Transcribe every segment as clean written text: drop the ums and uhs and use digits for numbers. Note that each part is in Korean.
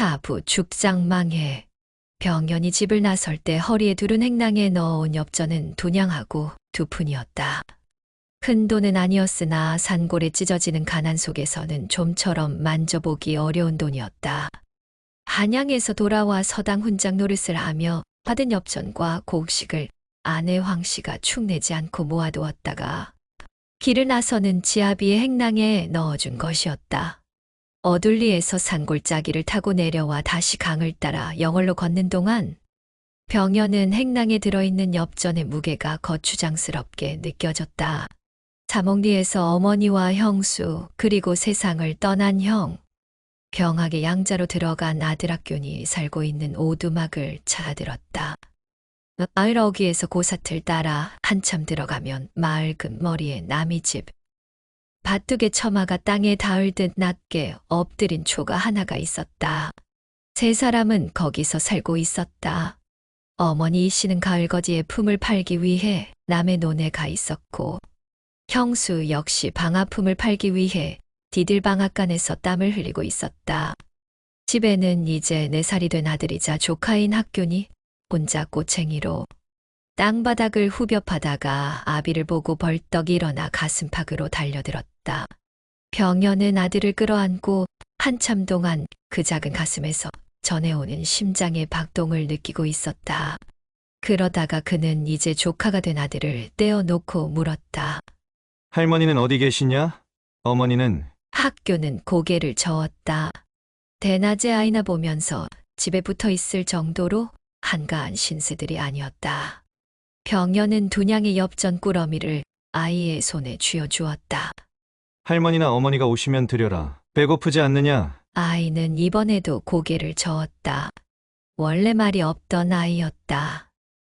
사부 죽장망해. 병연이 집을 나설 때 허리에 두른 행낭에 넣어온 엽전은 돈양하고 2푼이었다. 큰 돈은 아니었으나 산골에 찢어지는 가난 속에서는 좀처럼 만져보기 어려운 돈이었다. 한양에서 돌아와 서당 훈장 노릇을 하며 받은 엽전과 곡식을 아내 황씨가 축내지 않고 모아두었다가 길을 나서는 지아비의 행낭에 넣어준 것이었다. 어둘리에서 산골짜기를 타고 내려와 다시 강을 따라 영월로 걷는 동안 병연은 행낭에 들어있는 엽전의 무게가 거추장스럽게 느껴졌다. 자몽리에서 어머니와 형수 그리고 세상을 떠난 형, 병학의 양자로 들어간 아들 학균이 살고 있는 오두막을 찾아들었다. 마을 어귀에서 고사틀 따라 한참 들어가면 마을 끝머리에 남이 집. 밭둑의 처마가 땅에 닿을 듯 낮게 엎드린 초가 하나가 있었다. 세 사람은 거기서 살고 있었다. 어머니 이씨는 가을거지에 품을 팔기 위해 남의 논에 가 있었고 형수 역시 방아품을 팔기 위해 디딜방앗간에서 땀을 흘리고 있었다. 집에는 이제 4살이 된 아들이자 조카인 학균이 혼자 꼬챙이로 땅바닥을 후벼파다가 아비를 보고 벌떡 일어나 가슴팍으로 달려들었다. 병연은 아들을 끌어안고 한참 동안 그 작은 가슴에서 전해오는 심장의 박동을 느끼고 있었다. 그러다가 그는 이제 조카가 된 아들을 떼어놓고 물었다. 할머니는 어디 계시냐? 어머니는? 학교는 고개를 저었다. 대낮에 아이나 보면서 집에 붙어 있을 정도로 한가한 신세들이 아니었다. 병연은 두냥의 엽전 꾸러미를 아이의 손에 쥐어주었다. 할머니나 어머니가 오시면 드려라. 배고프지 않느냐? 아이는 이번에도 고개를 저었다. 원래 말이 없던 아이였다.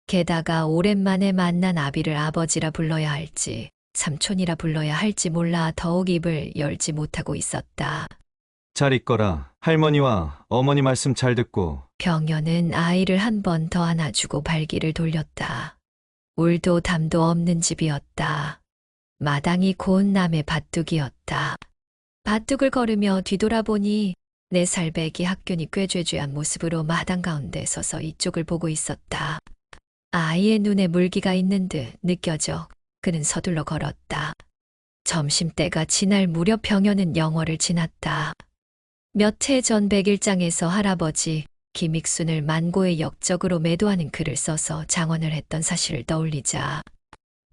게다가 오랜만에 만난 아비를 아버지라 불러야 할지 삼촌이라 불러야 할지 몰라 더욱 입을 열지 못하고 있었다. 잘 있거라. 할머니와 어머니 말씀 잘 듣고. 병연은 아이를 한 번 더 안아주고 발길을 돌렸다. 울도 담도 없는 집이었다. 마당이 고운 남의 밭둑이었다. 밭둑을 걸으며 뒤돌아보니 4살 배기 학균이 꾀죄죄한 모습으로 마당 가운데 서서 이쪽을 보고 있었다. 아이의 눈에 물기가 있는 듯 느껴져 그는 서둘러 걸었다. 점심때가 지날 무렵 병연은 영월을 지났다. 몇 해 전 백일장에서 할아버지 김익순을 만고의 역적으로 매도하는 글을 써서 장원을 했던 사실을 떠올리자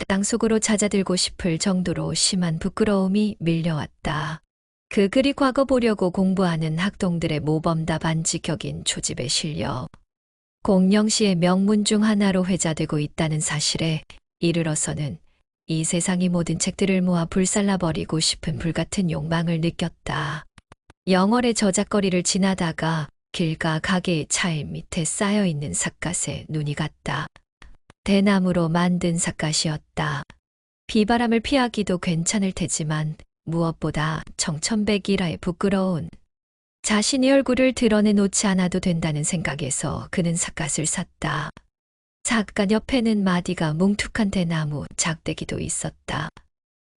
땅속으로 찾아들고 싶을 정도로 심한 부끄러움이 밀려왔다. 그 글이 과거 보려고 공부하는 학동들의 모범답 안지격인 초집에 실려 공령시의 명문 중 하나로 회자되고 있다는 사실에 이르러서는 이 세상의 모든 책들을 모아 불살라버리고 싶은 불같은 욕망을 느꼈다. 영월의 저작거리를 지나다가 길가 가게의 차일 밑에 쌓여있는 삿갓에 눈이 갔다. 대나무로 만든 삿갓이었다. 비바람을 피하기도 괜찮을 테지만 무엇보다 청천백일하에 부끄러운 자신의 얼굴을 드러내놓지 않아도 된다는 생각에서 그는 삿갓을 샀다. 삿갓 옆에는 마디가 뭉툭한 대나무 작대기도 있었다.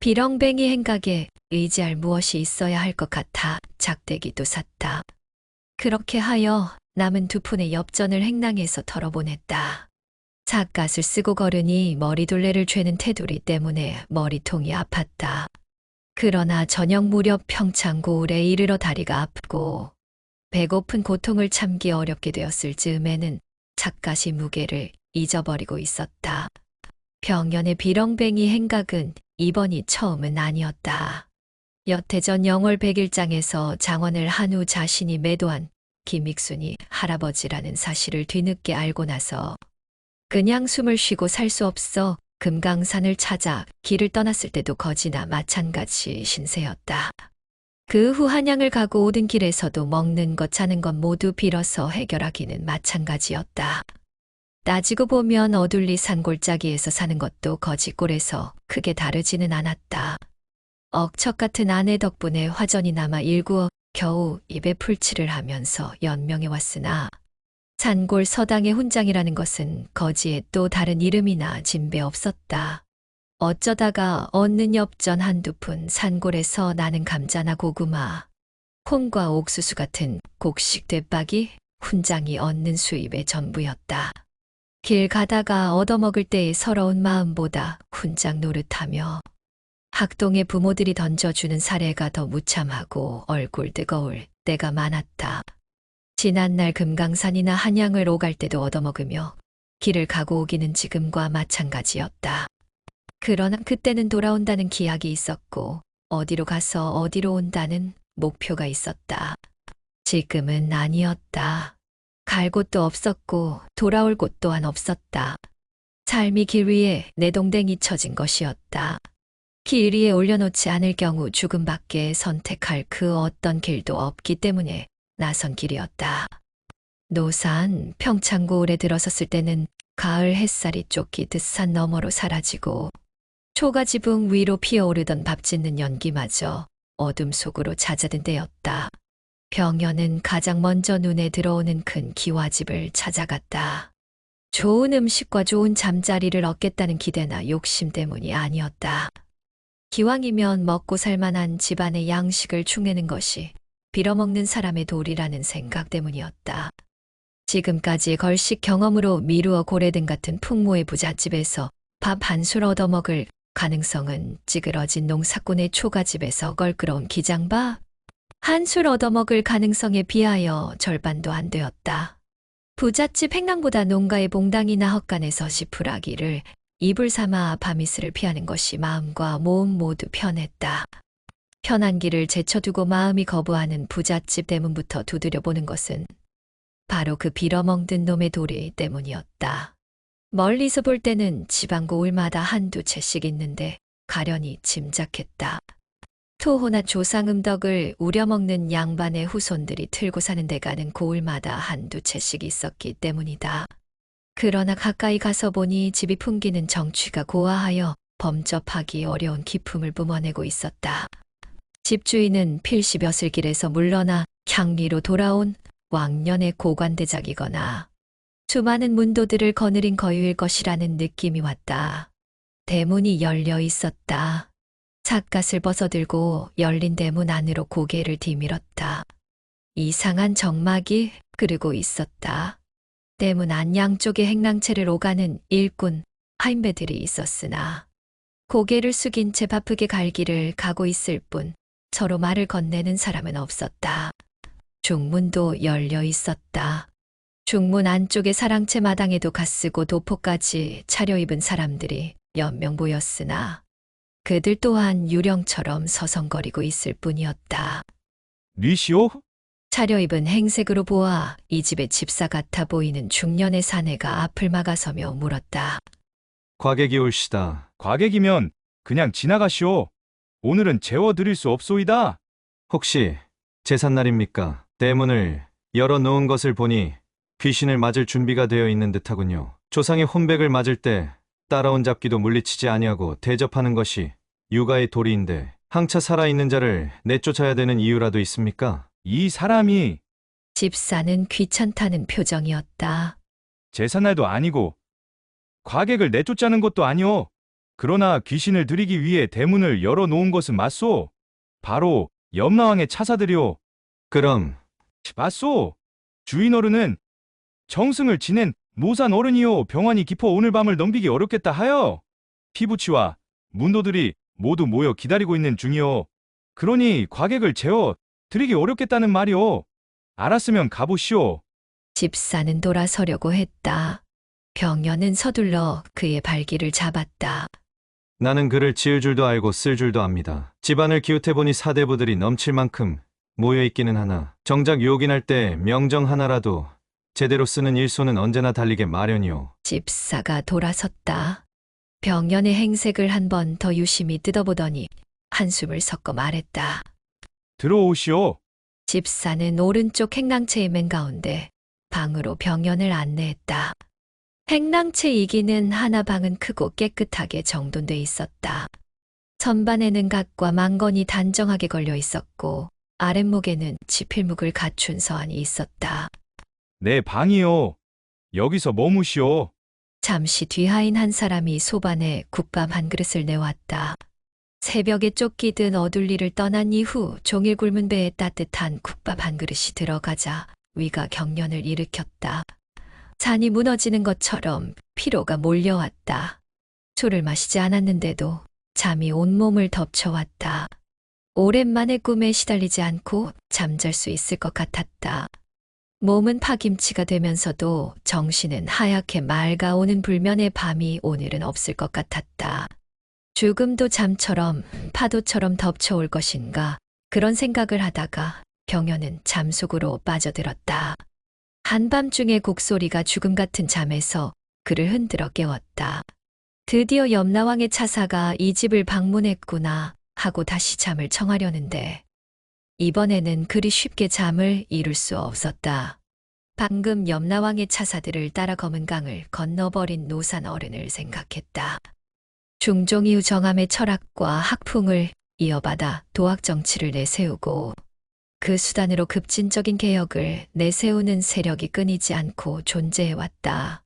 비렁뱅이 행각에 의지할 무엇이 있어야 할 것 같아 작대기도 샀다. 그렇게 하여 남은 2푼의 엽전을 행낭에서 털어보냈다. 삿갓을 쓰고 걸으니 머리둘레를 죄는 테두리 때문에 머리통이 아팠다. 그러나 저녁 무렵 평창 고을에 이르러 다리가 아프고 배고픈 고통을 참기 어렵게 되었을 즈음에는 삿갓이 무게를 잊어버리고 있었다. 병연의 비렁뱅이 행각은 이번이 처음은 아니었다. 여태 전 영월 백일장에서 장원을 한 후 자신이 매도한 김익순이 할아버지라는 사실을 뒤늦게 알고 나서 그냥 숨을 쉬고 살 수 없어 금강산을 찾아 길을 떠났을 때도 거지나 마찬가지 신세였다. 그 후 한양을 가고 오던 길에서도 먹는 것 자는 것 모두 빌어서 해결하기는 마찬가지였다. 따지고 보면 어둘리 산골짜기에서 사는 것도 거지꼴에서 크게 다르지는 않았다. 억척 같은 아내 덕분에 화전이 남아 일구어 겨우 입에 풀칠을 하면서 연명해 왔으나 산골 서당의 훈장이라는 것은 거지에 또 다른 이름이나 진배 없었다. 어쩌다가 얻는 엽전 1-2푼 산골에서 나는 감자나 고구마, 콩과 옥수수 같은 곡식 대박이 훈장이 얻는 수입의 전부였다. 길 가다가 얻어먹을 때의 서러운 마음보다 훈장 노릇하며 학동의 부모들이 던져주는 사례가 더 무참하고 얼굴 뜨거울 때가 많았다. 지난날 금강산이나 한양을 오갈 때도 얻어먹으며 길을 가고 오기는 지금과 마찬가지였다. 그러나 그때는 돌아온다는 기약이 있었고 어디로 가서 어디로 온다는 목표가 있었다. 지금은 아니었다. 갈 곳도 없었고 돌아올 곳 또한 없었다. 삶이 길 위에 내동댕이 쳐진 것이었다. 길 위에 올려놓지 않을 경우 죽음밖에 선택할 그 어떤 길도 없기 때문에 나선 길이었다. 노산 평창고을에 들어섰을 때는 가을 햇살이 쫓기듯 산 너머로 사라지고 초가지붕 위로 피어오르던 밥짓는 연기마저 어둠 속으로 잦아든 때였다. 병현은 가장 먼저 눈에 들어오는 큰 기와집을 찾아갔다. 좋은 음식과 좋은 잠자리를 얻겠다는 기대나 욕심 때문이 아니었다. 기왕이면 먹고 살만한 집안의 양식을 축내는 것이 빌어먹는 사람의 도리라는 생각 때문이었다. 지금까지 걸식 경험으로 미루어 고래등 같은 풍모의 부잣집에서 밥 한 술 얻어먹을 가능성은 찌그러진 농사꾼의 초가집에서 걸끄러운 기장밥 한 술 얻어먹을 가능성에 비하여 절반도 안 되었다. 부잣집 행랑보다 농가의 봉당이나 헛간에서 시풀하기를 이불 삼아 밤이슬을 피하는 것이 마음과 몸 모두 편했다. 편한 길을 제쳐두고 마음이 거부하는 부잣집 대문부터 두드려보는 것은 바로 그 빌어먹는 놈의 도리 때문이었다. 멀리서 볼 때는 지방 고을마다 한두 채씩 있는데 가련히 짐작했다. 토호나 조상음덕을 우려먹는 양반의 후손들이 틀고 사는 데 가는 고을마다 한두 채씩 있었기 때문이다. 그러나 가까이 가서 보니 집이 풍기는 정취가 고아하여 범접하기 어려운 기품을 뿜어내고 있었다. 집주인은 필시 벼슬길에서 물러나 향리로 돌아온 왕년의 고관대작이거나 수많은 문도들을 거느린 거유일 것이라는 느낌이 왔다. 대문이 열려 있었다. 삿갓을 벗어들고 열린 대문 안으로 고개를 디밀었다. 이상한 정막이 흐르고 있었다. 대문 안 양쪽에 행랑채를 오가는 일꾼 하인배들이 있었으나 고개를 숙인 채 바쁘게 갈 길을 가고 있을 뿐 서로 말을 건네는 사람은 없었다. 중문도 열려 있었다. 중문 안쪽의 사랑채 마당에도 갓쓰고 도포까지 차려입은 사람들이 몇 명 보였으나 그들 또한 유령처럼 서성거리고 있을 뿐이었다. 니시오? 차려입은 행색으로 보아 이 집의 집사 같아 보이는 중년의 사내가 앞을 막아서며 물었다. 과객이 올시다. 과객이면 그냥 지나가시오. 오늘은 재워드릴 수 없소이다. 혹시 제삿날입니까? 대문을 열어놓은 것을 보니 귀신을 맞을 준비가 되어 있는 듯하군요. 조상의 혼백을 맞을 때 따라온 잡기도 물리치지 아니하고 대접하는 것이 육아의 도리인데 항차 살아있는 자를 내쫓아야 되는 이유라도 있습니까? 이 사람이 집사는 귀찮다는 표정이었다. 제삿날도 아니고 과객을 내쫓자는 것도 아니오. 그러나 귀신을 들이기 위해 대문을 열어놓은 것은 맞소. 바로 염라왕의 차사들이오. 그럼 맞소. 주인 어른은 정승을 지낸 모산 어른이요. 병환이 깊어 오늘 밤을 넘기기 어렵겠다 하여 피부치와 문도들이 모두 모여 기다리고 있는 중이오. 그러니 과객을 재워 드리기 어렵겠다는 말이오. 알았으면 가보시오. 집사는 돌아서려고 했다. 병현은 서둘러 그의 발길을 잡았다. 나는 글을 지을 줄도 알고 쓸 줄도 압니다. 집안을 기웃해보니 사대부들이 넘칠 만큼 모여있기는 하나 정작 요긴할 때 명정 하나라도 제대로 쓰는 일소는 언제나 달리게 마련이오. 집사가 돌아섰다. 병현의 행색을 한 번 더 유심히 뜯어보더니 한숨을 섞어 말했다. 들어오시오. 집사는 오른쪽 행랑채의 맨 가운데 방으로 병현을 안내했다. 행랑채 이기는 하나 방은 크고 깨끗하게 정돈돼 있었다. 선반에는 갓과 망건이 단정하게 걸려 있었고 아랫목에는 지필묵을 갖춘 서한이 있었다. 내 방이요. 여기서 머무시오. 잠시 뒤하인 한 사람이 소반에 국밥 한 그릇을 내왔다. 새벽에 쫓기듯 어둘리를 떠난 이후 종일 굶은 배에 따뜻한 국밥 한 그릇이 들어가자 위가 경련을 일으켰다. 산이 무너지는 것처럼 피로가 몰려왔다. 술을 마시지 않았는데도 잠이 온몸을 덮쳐왔다. 오랜만에 꿈에 시달리지 않고 잠잘 수 있을 것 같았다. 몸은 파김치가 되면서도 정신은 하얗게 맑아오는 불면의 밤이 오늘은 없을 것 같았다. 죽음도 잠처럼 파도처럼 덮쳐올 것인가 그런 생각을 하다가 경연은 잠속으로 빠져들었다. 한밤중에 곡소리가 죽음 같은 잠에서 그를 흔들어 깨웠다. 드디어 염라왕의 차사가 이 집을 방문했구나 하고 다시 잠을 청하려는데 이번에는 그리 쉽게 잠을 이룰 수 없었다. 방금 염라왕의 차사들을 따라 검은강을 건너버린 노산 어른을 생각했다. 중종 이후 정함의 철학과 학풍을 이어받아 도학 정치를 내세우고 그 수단으로 급진적인 개혁을 내세우는 세력이 끊이지 않고 존재해왔다.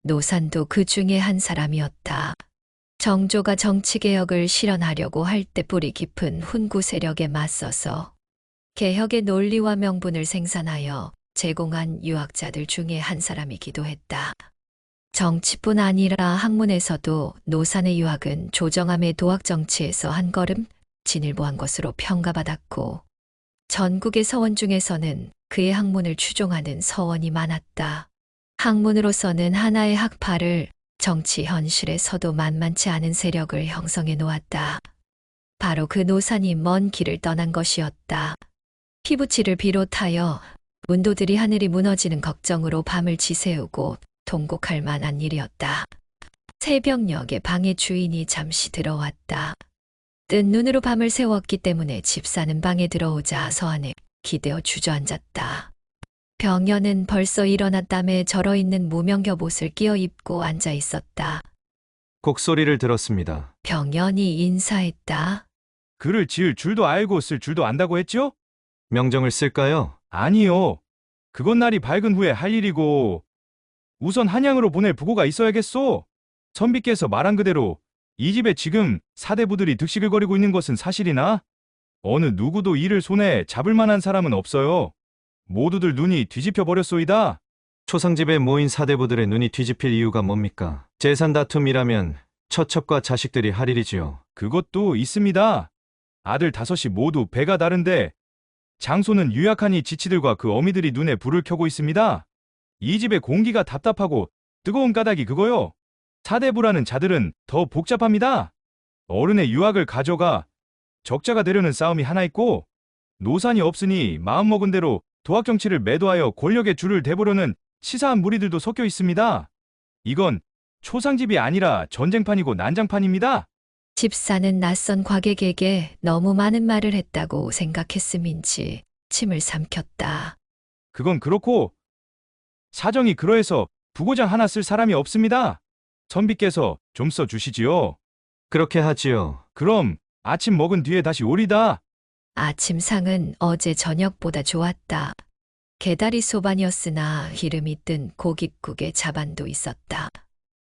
노산도 그 중에 한 사람이었다. 정조가 정치개혁을 실현하려고 할 때 뿌리 깊은 훈구 세력에 맞서서 개혁의 논리와 명분을 생산하여 제공한 유학자들 중에 한 사람이기도 했다. 정치뿐 아니라 학문에서도 노산의 유학은 조정함의 도학 정치에서 한 걸음 진일보한 것으로 평가받았고 전국의 서원 중에서는 그의 학문을 추종하는 서원이 많았다. 학문으로서는 하나의 학파를 정치 현실에서도 만만치 않은 세력을 형성해 놓았다. 바로 그 노산이 먼 길을 떠난 것이었다. 피부치를 비롯하여 문도들이 하늘이 무너지는 걱정으로 밤을 지새우고 통곡할 만한 일이었다. 새벽녘에 방의 주인이 잠시 들어왔다. 뜬 눈으로 밤을 새웠기 때문에 집사는 방에 들어오자 서안에 기대어 주저앉았다. 병연은 벌써 일어나 땀에 절어있는 무명겹옷을 끼어 입고 앉아 있었다. 곡소리를 들었습니다. 병연이 인사했다. 글을 지을 줄도 알고 쓸 줄도 안다고 했죠? 명정을 쓸까요? 아니요. 그건 날이 밝은 후에 할 일이고 우선 한양으로 보낼 부고가 있어야겠소. 선비께서 말한 그대로 이 집에 지금 사대부들이 득식을 거리고 있는 것은 사실이나 어느 누구도 이를 손에 잡을 만한 사람은 없어요. 모두들 눈이 뒤집혀 버렸소이다. 초상집에 모인 사대부들의 눈이 뒤집힐 이유가 뭡니까? 재산 다툼이라면 처첩과 자식들이 할 일이지요. 그것도 있습니다. 아들 5이 모두 배가 다른데 장소는 유약하니 지치들과 그 어미들이 눈에 불을 켜고 있습니다. 이 집의 공기가 답답하고 뜨거운 까닭이 그거요. 사대부라는 자들은 더 복잡합니다. 어른의 유학을 가져가 적자가 되려는 싸움이 하나 있고 노산이 없으니 마음먹은 대로 도학 정치를 매도하여 권력의 줄을 대보려는 치사한 무리들도 섞여 있습니다. 이건 초상집이 아니라 전쟁판이고 난장판입니다. 집사는 낯선 과객에게 너무 많은 말을 했다고 생각했음인지 침을 삼켰다. 그건 그렇고 사정이 그러해서 부고장 하나 쓸 사람이 없습니다. 선비께서 좀 써주시지요. 그렇게 하지요. 그럼 아침 먹은 뒤에 다시 오리다. 아침상은 어제 저녁보다 좋았다. 게다리 소반이었으나 기름이 뜬 고깃국에 자반도 있었다.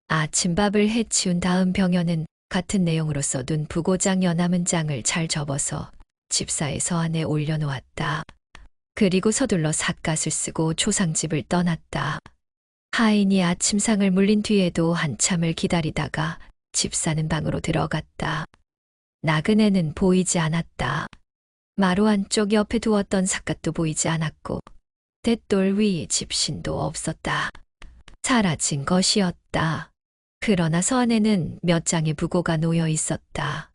아침밥을 해치운 다음 병연은 같은 내용으로 써둔 부고장 연암은장을 잘 접어서 집사의 서안에 올려놓았다. 그리고 서둘러 삿갓을 쓰고 초상집을 떠났다. 하인이 아침상을 물린 뒤에도 한참을 기다리다가 집사는 방으로 들어갔다. 나그네는 보이지 않았다. 마루 안쪽 옆에 두었던 삿갓도 보이지 않았고 돛돌 위 집신도 없었다. 사라진 것이었다. 그러나 서안에는 몇 장의 부고가 놓여 있었다.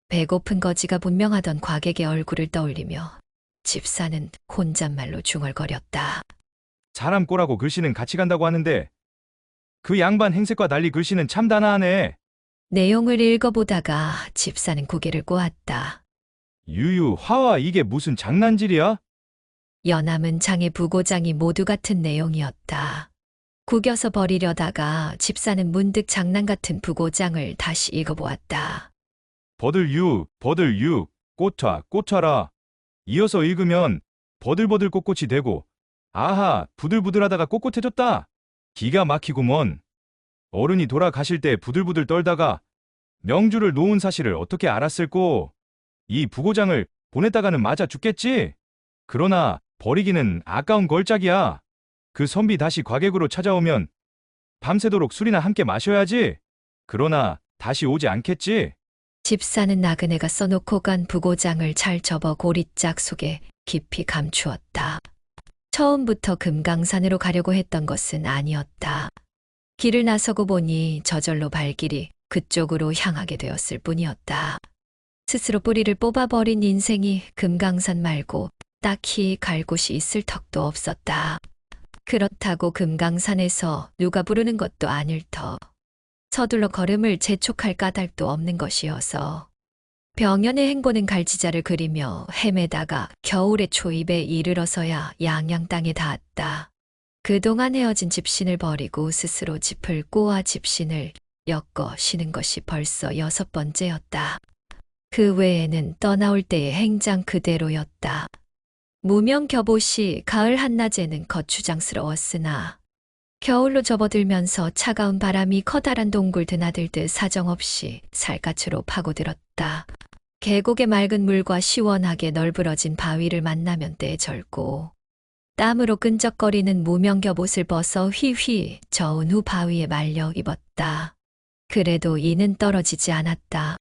배고픈 거지가 분명하던 과객의 얼굴을 떠올리며 집사는 혼잣말로 중얼거렸다. 사람 꼴하고 글씨는 같이 간다고 하는데 그 양반 행색과 달리 글씨는 참 단아하네. 내용을 읽어보다가 집사는 고개를 꼬았다. 유유 화와 이게 무슨 장난질이야? 연암은 장의 부고장이 모두 같은 내용이었다. 구겨서 버리려다가 집사는 문득 장난 같은 부고장을 다시 읽어보았다. 버들유 꽃화 이어서 읽으면 버들버들 꼿꼿이 되고 아하 부들부들하다가 꼿꼿해졌다. 기가 막히구먼. 어른이 돌아가실 때 부들부들 떨다가 명주를 놓은 사실을 어떻게 알았을꼬? 이 부고장을 보냈다가는 맞아 죽겠지? 그러나 버리기는 아까운 걸작이야. 그 선비 다시 과객으로 찾아오면 밤새도록 술이나 함께 마셔야지. 그러나 다시 오지 않겠지? 집사는 나그네가 써놓고 간 부고장을 잘 접어 고리짝 속에 깊이 감추었다. 처음부터 금강산으로 가려고 했던 것은 아니었다. 길을 나서고 보니 저절로 발길이 그쪽으로 향하게 되었을 뿐이었다. 스스로 뿌리를 뽑아버린 인생이 금강산 말고 딱히 갈 곳이 있을 턱도 없었다. 그렇다고 금강산에서 누가 부르는 것도 아닐 터. 서둘러 걸음을 재촉할 까닭도 없는 것이어서 병연의 행보는 갈지자를 그리며 헤매다가 겨울의 초입에 이르러서야 양양 땅에 닿았다. 그동안 헤어진 집신을 버리고 스스로 집을 꼬아 집신을 엮어 쉬는 것이 벌써 6번째였다. 그 외에는 떠나올 때의 행장 그대로였다. 무명 겹옷이 가을 한낮에는 거추장스러웠으나 겨울로 접어들면서 차가운 바람이 커다란 동굴 드나들듯 사정없이 살갗으로 파고들었다. 계곡의 맑은 물과 시원하게 널브러진 바위를 만나면 떼절고 땀으로 끈적거리는 무명 겹옷을 벗어 휘휘 저은 후 바위에 말려 입었다. 그래도 이는 떨어지지 않았다.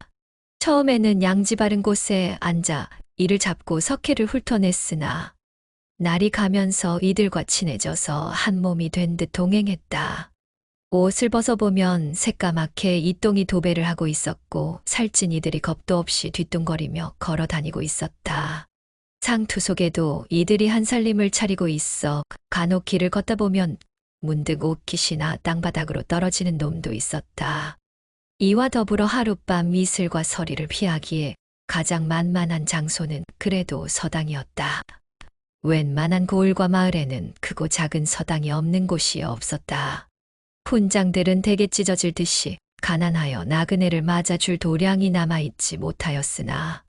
처음에는 양지 바른 곳에 앉아 이를 잡고 석회를 훑어냈으나 날이 가면서 이들과 친해져서 한 몸이 된 듯 동행했다. 옷을 벗어보면 새까맣게 이똥이 도배를 하고 있었고 살찐 이들이 겁도 없이 뒤뚱거리며 걸어 다니고 있었다. 상투 속에도 이들이 한 살림을 차리고 있어 간혹 길을 걷다 보면 문득 옷깃이나 땅바닥으로 떨어지는 놈도 있었다. 이와 더불어 하룻밤 미슬과 서리를 피하기에 가장 만만한 장소는 그래도 서당이었다. 웬만한 고을과 마을에는 크고 작은 서당이 없는 곳이 없었다. 훈장들은 대게 찢어질 듯이 가난하여 나그네를 맞아줄 도량이 남아있지 못하였으나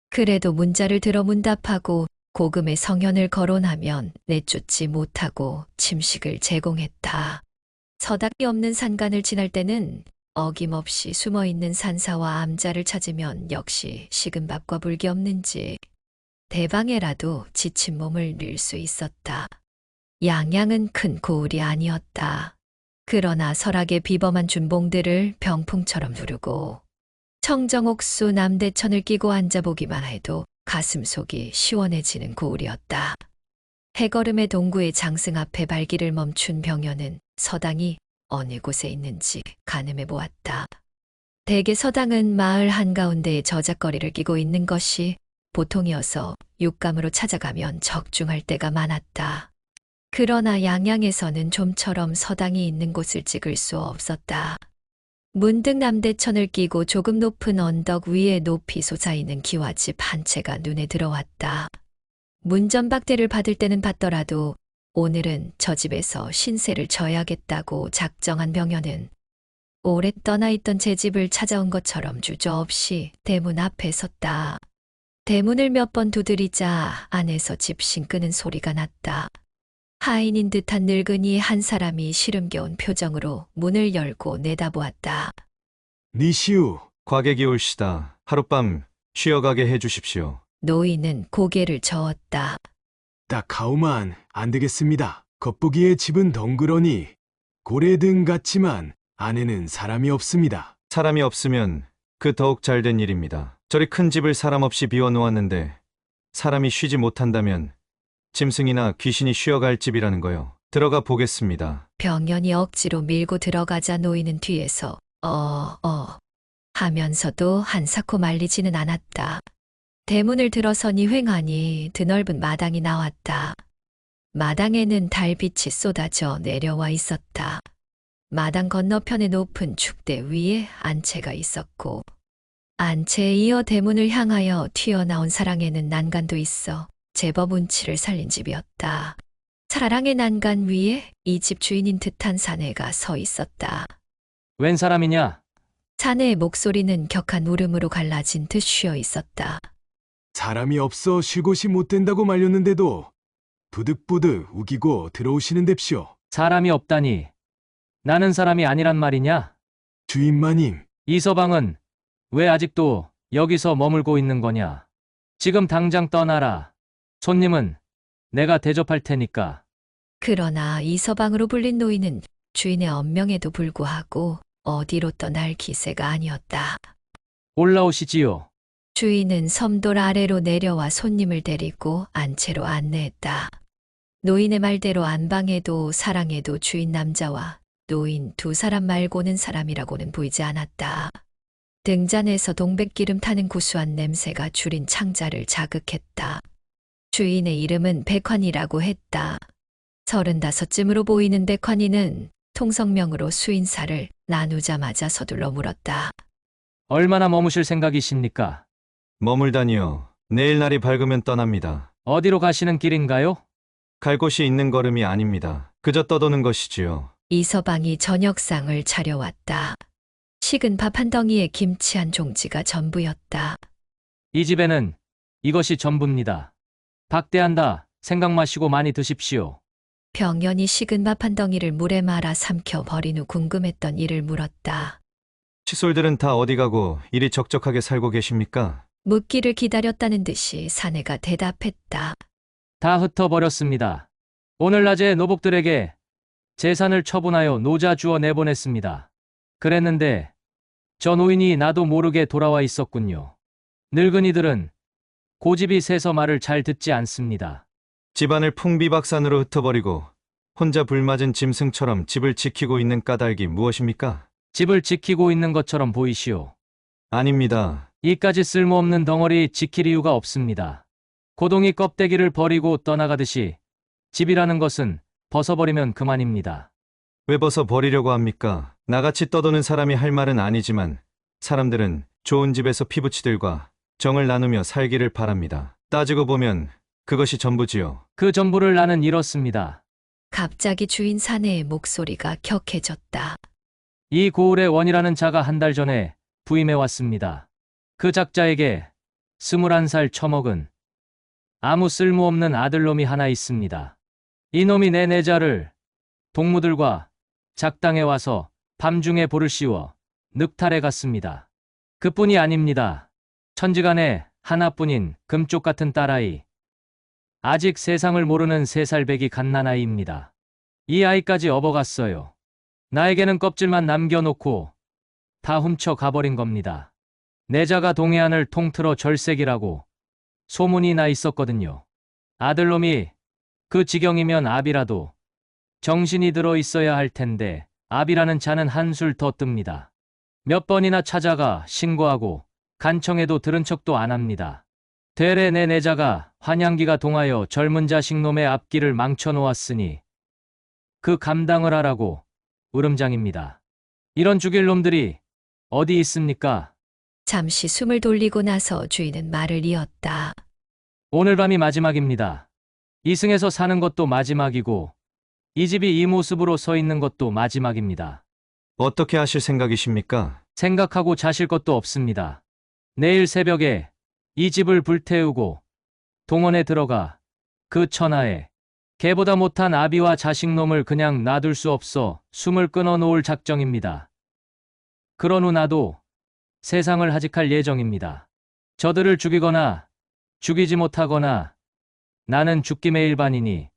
그래도 문자를 들어 문답하고 고금의 성현을 거론하면 내쫓지 못하고 침식을 제공했다. 서당이 없는 산간을 지날 때는 어김없이 숨어있는 산사와 암자를 찾으면 역시 식은 밥과 불기 없는지 대방에라도 지친 몸을 늘 수 있었다. 양양은 큰 고을이 아니었다. 그러나 설악의 비범한 준봉들을 병풍처럼 누르고 청정옥수 남대천을 끼고 앉아보기만 해도 가슴속이 시원해지는 고을이었다. 해걸음의 동구의 장승 앞에 발길을 멈춘 병연은 서당이 어느 곳에 있는지 가늠해 보았다. 대개 서당은 마을 한가운데에 저작거리를 끼고 있는 것이 보통이어서 육감으로 찾아가면 적중할 때가 많았다. 그러나 양양에서는 좀처럼 서당이 있는 곳을 찍을 수 없었다. 문득 남대천을 끼고 조금 높은 언덕 위에 높이 솟아있는 기와집 한 채가 눈에 들어왔다. 문전박대를 받을 때는 받더라도 오늘은 저 집에서 신세를 져야겠다고 작정한 병연은 오래 떠나 있던 제 집을 찾아온 것처럼 주저없이 대문 앞에 섰다. 대문을 몇 번 두드리자 안에서 집신 끄는 소리가 났다. 하인인 듯한 늙은이 한 사람이 시름겨운 표정으로 문을 열고 내다보았다. 니시우, 과객이 올시다. 하룻밤 쉬어가게 해주십시오. 노인은 고개를 저었다. 딱하오만 안 되겠습니다. 겉보기에 집은 덩그러니 고래등 같지만 안에는 사람이 없습니다. 사람이 없으면 그 더욱 잘된 일입니다. 저리 큰 집을 사람 없이 비워놓았는데 사람이 쉬지 못한다면 짐승이나 귀신이 쉬어갈 집이라는 거요. 들어가 보겠습니다. 병연이 억지로 밀고 들어가자 노인은 뒤에서 하면서도 한사코 말리지는 않았다. 대문을 들어서니 횡하니 드넓은 마당이 나왔다. 마당에는 달빛이 쏟아져 내려와 있었다. 마당 건너편에 높은 축대 위에 안채가 있었고 안채에 이어 대문을 향하여 튀어나온 사랑에는 난간도 있어 제법 운치를 살린 집이었다. 사랑의 난간 위에 이 집 주인인 듯한 사내가 서 있었다. 웬 사람이냐? 사내의 목소리는 격한 울음으로 갈라진 듯 쉬어 있었다. 사람이 없어 쉴 곳이 못 된다고 말렸는데도 부득부득 우기고 들어오시는뎁시오. 사람이 없다니. 나는 사람이 아니란 말이냐? 주인마님, 이 서방은 왜 아직도 여기서 머물고 있는 거냐? 지금 당장 떠나라. 손님은 내가 대접할 테니까. 그러나 이서방으로 불린 노인은 주인의 엄명에도 불구하고 어디로 떠날 기세가 아니었다. 올라오시지요. 주인은 섬돌 아래로 내려와 손님을 데리고 안채로 안내했다. 노인의 말대로 안방에도 사랑에도 주인 남자와 노인 두 사람 말고는 사람이라고는 보이지 않았다. 등잔에서 동백기름 타는 구수한 냄새가 줄인 창자를 자극했다. 주인의 이름은 백환이라고 했다. 35쯤으로 보이는 백환이는 통성명으로 수인사를 나누자마자 서둘러 물었다. 얼마나 머무실 생각이십니까? 머물다니요. 내일 날이 밝으면 떠납니다. 어디로 가시는 길인가요? 갈 곳이 있는 걸음이 아닙니다. 그저 떠도는 것이지요. 이서방이 저녁상을 차려왔다. 식은 밥 한 덩이에 김치 한 종지가 전부였다. 이 집에는 이것이 전부입니다. 박대한다. 생각 마시고 많이 드십시오. 병연이 식은 밥 한 덩이를 물에 말아 삼켜 버린 후 궁금했던 이를 물었다. 칫솔들은 다 어디 가고 이리 적적하게 살고 계십니까? 묻기를 기다렸다는 듯이 사내가 대답했다. 다 흩어버렸습니다. 오늘 낮에 노복들에게 재산을 처분하여 노자 주어 내보냈습니다. 그랬는데 저 노인이 나도 모르게 돌아와 있었군요. 늙은이들은 고집이 세서 말을 잘 듣지 않습니다. 집안을 풍비박산으로 흩어버리고 혼자 불맞은 짐승처럼 집을 지키고 있는 까닭이 무엇입니까? 집을 지키고 있는 것처럼 보이시오. 아닙니다. 이까지 쓸모없는 덩어리 지킬 이유가 없습니다. 고동이 껍데기를 버리고 떠나가듯이 집이라는 것은 벗어버리면 그만입니다. 왜 벗어 버리려고 합니까? 나같이 떠도는 사람이 할 말은 아니지만 사람들은 좋은 집에서 피부치들과 정을 나누며 살기를 바랍니다. 따지고 보면 그것이 전부지요. 그 전부를 나는 이렇습니다. 갑자기 주인 사내의 목소리가 격해졌다. 이 고을의 원이라는 자가 한 달 전에 부임해 왔습니다. 그 작자에게 21살 처먹은 아무 쓸모없는 아들놈이 하나 있습니다. 이놈이 내 내자를 동무들과 작당에 와서 밤중에 볼을 씌워 늑탈해 갔습니다. 그뿐이 아닙니다. 천지간에 하나뿐인 금쪽 같은 딸아이. 아직 세상을 모르는 3살배기 갓난아이입니다. 이 아이까지 업어갔어요. 나에게는 껍질만 남겨놓고 다 훔쳐 가버린 겁니다. 내자가 동해안을 통틀어 절색이라고 소문이 나 있었거든요. 아들놈이 그 지경이면 압이라도 정신이 들어 있어야 할 텐데 압이라는 자는 한술 더 뜹니다. 몇 번이나 찾아가 신고하고 간청해도 들은 척도 안 합니다. 되레 내 내자가 환양기가 동하여 젊은 자식 놈의 앞길을 망쳐놓았으니 그 감당을 하라고 으름장입니다. 이런 죽일 놈들이 어디 있습니까? 잠시 숨을 돌리고 나서 주인은 말을 이었다. 오늘 밤이 마지막입니다. 이승에서 사는 것도 마지막이고 이 집이 이 모습으로 서 있는 것도 마지막입니다. 어떻게 하실 생각이십니까? 생각하고 자실 것도 없습니다. 내일 새벽에 이 집을 불태우고 동원에 들어가 그 천하에 개보다 못한 아비와 자식놈을 그냥 놔둘 수 없어 숨을 끊어 놓을 작정입니다. 그런 후 나도 세상을 하직할 예정입니다. 저들을 죽이거나 죽이지 못하거나 나는 죽김의 일반이니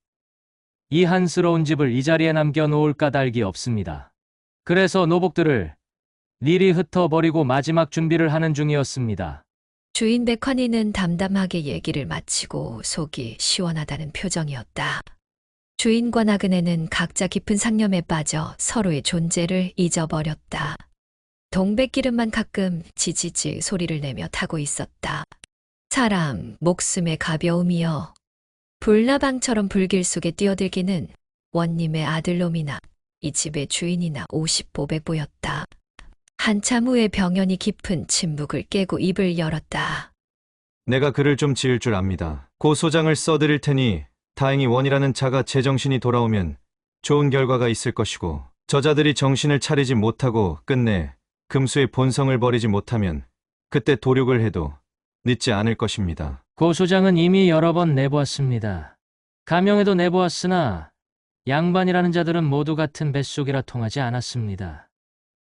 이 한스러운 집을 이 자리에 남겨놓을 까닭이 없습니다. 그래서 노복들을 니리 흩어버리고 마지막 준비를 하는 중이었습니다. 주인 백환이는 담담하게 얘기를 마치고 속이 시원하다는 표정이었다. 주인과 나그네는 각자 깊은 상념에 빠져 서로의 존재를 잊어버렸다. 동백기름만 가끔 지지지 소리를 내며 타고 있었다. 사람 목숨의 가벼움이여. 불나방처럼 불길 속에 뛰어들기는 원님의 아들놈이나 이 집의 주인이나 50보배 보였다. 한참 후에 병연이 깊은 침묵을 깨고 입을 열었다. 내가 글을 좀 지을 줄 압니다. 고 소장을 써드릴 테니 다행히 원이라는 자가 제정신이 돌아오면 좋은 결과가 있을 것이고 저자들이 정신을 차리지 못하고 끝내 금수의 본성을 버리지 못하면 그때 도륙을 해도 늦지 않을 것입니다. 고 소장은 이미 여러 번 내보았습니다. 가명에도 내보았으나 양반이라는 자들은 모두 같은 뱃속이라 통하지 않았습니다.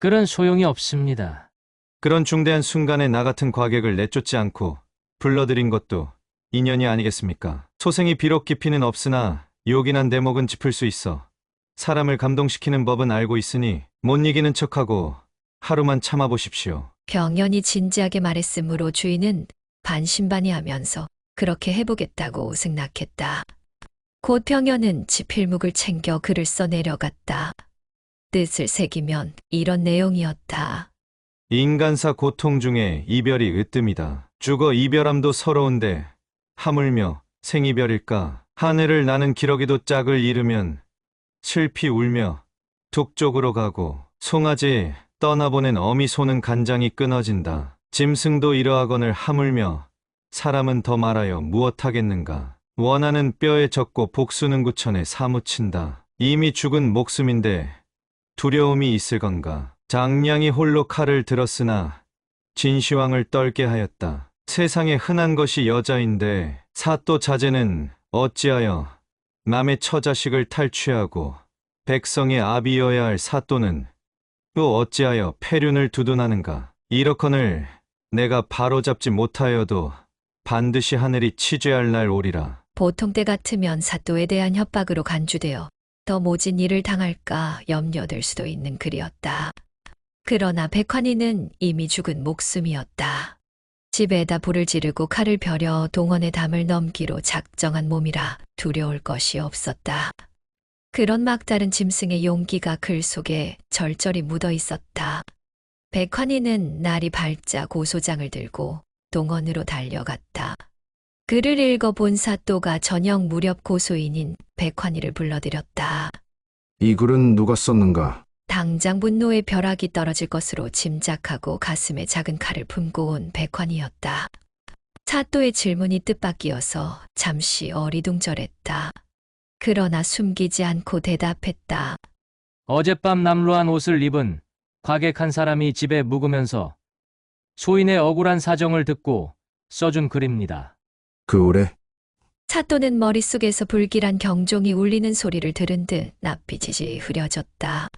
글은 소용이 없습니다. 그런 중대한 순간에 나 같은 과객을 내쫓지 않고 불러들인 것도 인연이 아니겠습니까? 소생이 비록 깊이는 없으나 요긴한 대목은 짚을 수 있어 사람을 감동시키는 법은 알고 있으니 못 이기는 척하고 하루만 참아보십시오. 병연이 진지하게 말했으므로 주인은 반신반의하면서 그렇게 해보겠다고 승낙했다. 곧 병연은 지필묵을 챙겨 글을 써 내려갔다. 뜻을 새기면 이런 내용이었다. 인간사 고통 중에 이별이 으뜸이다. 죽어 이별함도 서러운데 하물며 생이별일까? 하늘을 나는 기러기도 짝을 잃으면 슬피 울며 북쪽으로 가고 송아지 떠나보낸 어미 소는 간장이 끊어진다. 짐승도 이러하거늘 하물며 사람은 더 말하여 무엇하겠는가? 원하는 뼈에 젖고 복수는 구천에 사무친다. 이미 죽은 목숨인데 두려움이 있을 건가? 장량이 홀로 칼을 들었으나 진시황을 떨게 하였다. 세상에 흔한 것이 여자인데 사또 자제는 어찌하여 남의 처자식을 탈취하고 백성의 아비여야 할 사또는 또 어찌하여 폐륜을 두둔하는가? 이렇거늘 내가 바로잡지 못하여도 반드시 하늘이 치죄할 날 오리라. 보통 때 같으면 사또에 대한 협박으로 간주되어 더 모진 일을 당할까 염려될 수도 있는 글이었다. 그러나 백환이는 이미 죽은 목숨이었다. 집에다 불을 지르고 칼을 벼려 동원의 담을 넘기로 작정한 몸이라 두려울 것이 없었다. 그런 막다른 짐승의 용기가 글 속에 절절히 묻어 있었다. 백환이는 날이 밝자 고소장을 들고 동원으로 달려갔다. 글을 읽어본 사또가 저녁 무렵 고소인인 백환이를 불러들였다. 이 글은 누가 썼는가? 당장 분노의 벼락이 떨어질 것으로 짐작하고 가슴에 작은 칼을 품고 온 백환이었다. 사또의 질문이 뜻밖이어서 잠시 어리둥절했다. 그러나 숨기지 않고 대답했다. 어젯밤 남루한 옷을 입은 과객 한 사람이 집에 묵으면서 소인의 억울한 사정을 듣고 써준 글입니다. 그 오래? 사또는 머릿속에서 불길한 경종이 울리는 소리를 들은 듯 낯빛이 흐려졌다.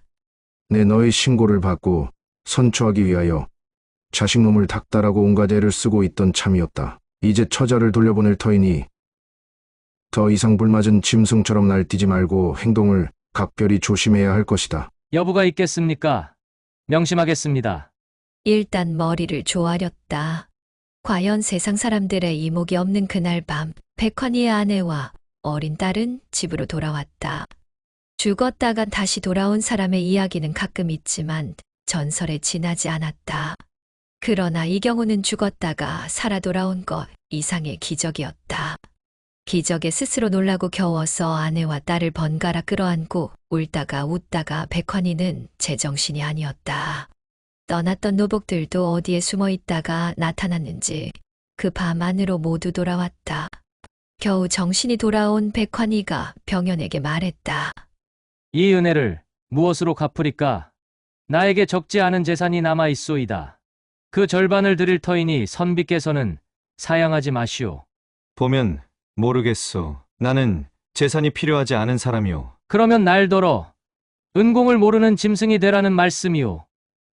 내 너의 신고를 받고 선처하기 위하여 자식놈을 닥달하고 온갖 애를 쓰고 있던 참이었다. 이제 처자를 돌려보낼 터이니 더 이상 불맞은 짐승처럼 날뛰지 말고 행동을 각별히 조심해야 할 것이다. 여부가 있겠습니까? 명심하겠습니다. 일단 머리를 조아렸다. 과연 세상 사람들의 이목이 없는 그날 밤 백환이의 아내와 어린 딸은 집으로 돌아왔다. 죽었다가 다시 돌아온 사람의 이야기는 가끔 있지만 전설에 지나지 않았다. 그러나 이 경우는 죽었다가 살아 돌아온 것 이상의 기적이었다. 기적에 스스로 놀라고 겨워서 아내와 딸을 번갈아 끌어안고 울다가 웃다가 백환이는 제정신이 아니었다. 떠났던 노복들도 어디에 숨어 있다가 나타났는지 그 밤 안으로 모두 돌아왔다. 겨우 정신이 돌아온 백환이가 병연에게 말했다. 이 은혜를 무엇으로 갚으리까? 나에게 적지 않은 재산이 남아 있소이다. 그 절반을 드릴 터이니 선비께서는 사양하지 마시오. 보면 모르겠소. 나는 재산이 필요하지 않은 사람이오. 그러면 날더러 은공을 모르는 짐승이 되라는 말씀이오.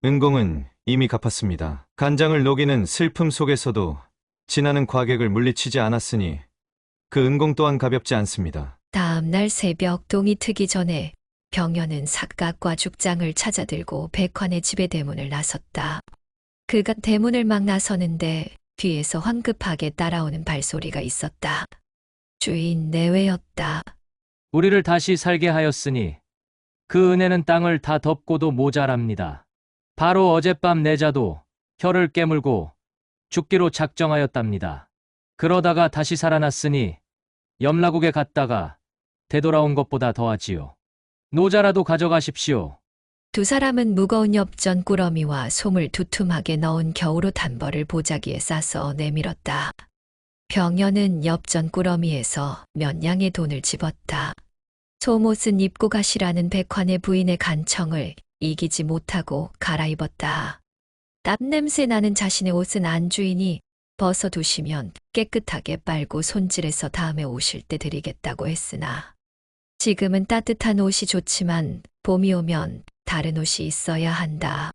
은공은 이미 갚았습니다. 간장을 녹이는 슬픔 속에서도 지나는 과객을 물리치지 않았으니 그 은공 또한 가볍지 않습니다. 다음 날 새벽 동이 트기 전에 병연은 삿갓과 죽장을 찾아들고 백환의 집의 대문을 나섰다. 그가 대문을 막 나서는데 뒤에서 황급하게 따라오는 발소리가 있었다. 주인 내외였다. 우리를 다시 살게 하였으니 그 은혜는 땅을 다 덮고도 모자랍니다. 바로 어젯밤 내자도 혀를 깨물고 죽기로 작정하였답니다. 그러다가 다시 살아났으니 염라국에 갔다가 되돌아온 것보다 더하지요. 노자라도 가져가십시오. 두 사람은 무거운 엽전 꾸러미와 솜을 두툼하게 넣은 겨우로 단벌을 보자기에 싸서 내밀었다. 병연은 엽전 꾸러미에서 몇 양의 돈을 집었다. 솜옷은 입고 가시라는 백환의 부인의 간청을 이기지 못하고 갈아입었다. 땀냄새 나는 자신의 옷은 안주인이 벗어두시면 깨끗하게 빨고 손질해서 다음에 오실 때 드리겠다고 했으나 지금은 따뜻한 옷이 좋지만 봄이 오면 다른 옷이 있어야 한다.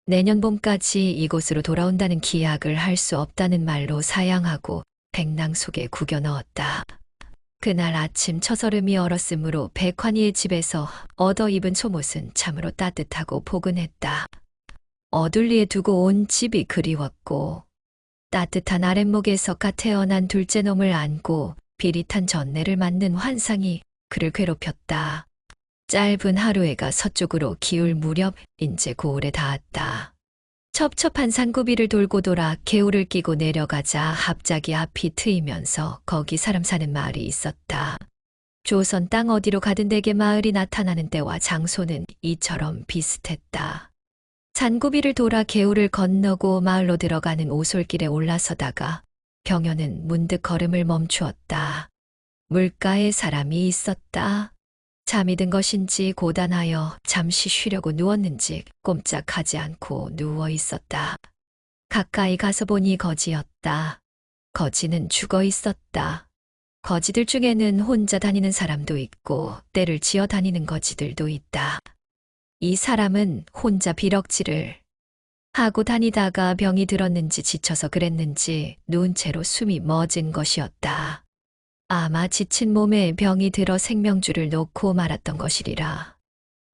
내년 봄까지 이곳으로 돌아온다는 기약을 할 수 없다는 말로 사양하고 백낭 속에 구겨 넣었다. 그날 아침 처서름이 얼었으므로 백환이의 집에서 얻어 입은 솜옷은 참으로 따뜻하고 포근했다. 어둘리에 두고 온 집이 그리웠고 따뜻한 아랫목에서 갓 태어난 둘째 놈을 안고 비릿한 전내를 맞는 환상이 그를 괴롭혔다. 짧은 하루해가 서쪽으로 기울 무렵 인제 고을에 닿았다. 첩첩한 산고비를 돌고 돌아 개울을 끼고 내려가자 갑자기 앞이 트이면서 거기 사람 사는 마을이 있었다. 조선 땅 어디로 가든 대개 마을이 나타나는 때와 장소는 이처럼 비슷했다. 산고비를 돌아 개울을 건너고 마을로 들어가는 오솔길에 올라서다가 병현은 문득 걸음을 멈추었다. 물가에 사람이 있었다. 잠이 든 것인지 고단하여 잠시 쉬려고 누웠는지 꼼짝하지 않고 누워 있었다. 가까이 가서 보니 거지였다. 거지는 죽어 있었다. 거지들 중에는 혼자 다니는 사람도 있고 때를 지어 다니는 거지들도 있다. 이 사람은 혼자 비럭질을 하고 다니다가 병이 들었는지 지쳐서 그랬는지 누운 채로 숨이 멎은 것이었다. 아마 지친 몸에 병이 들어 생명줄을 놓고 말았던 것이리라.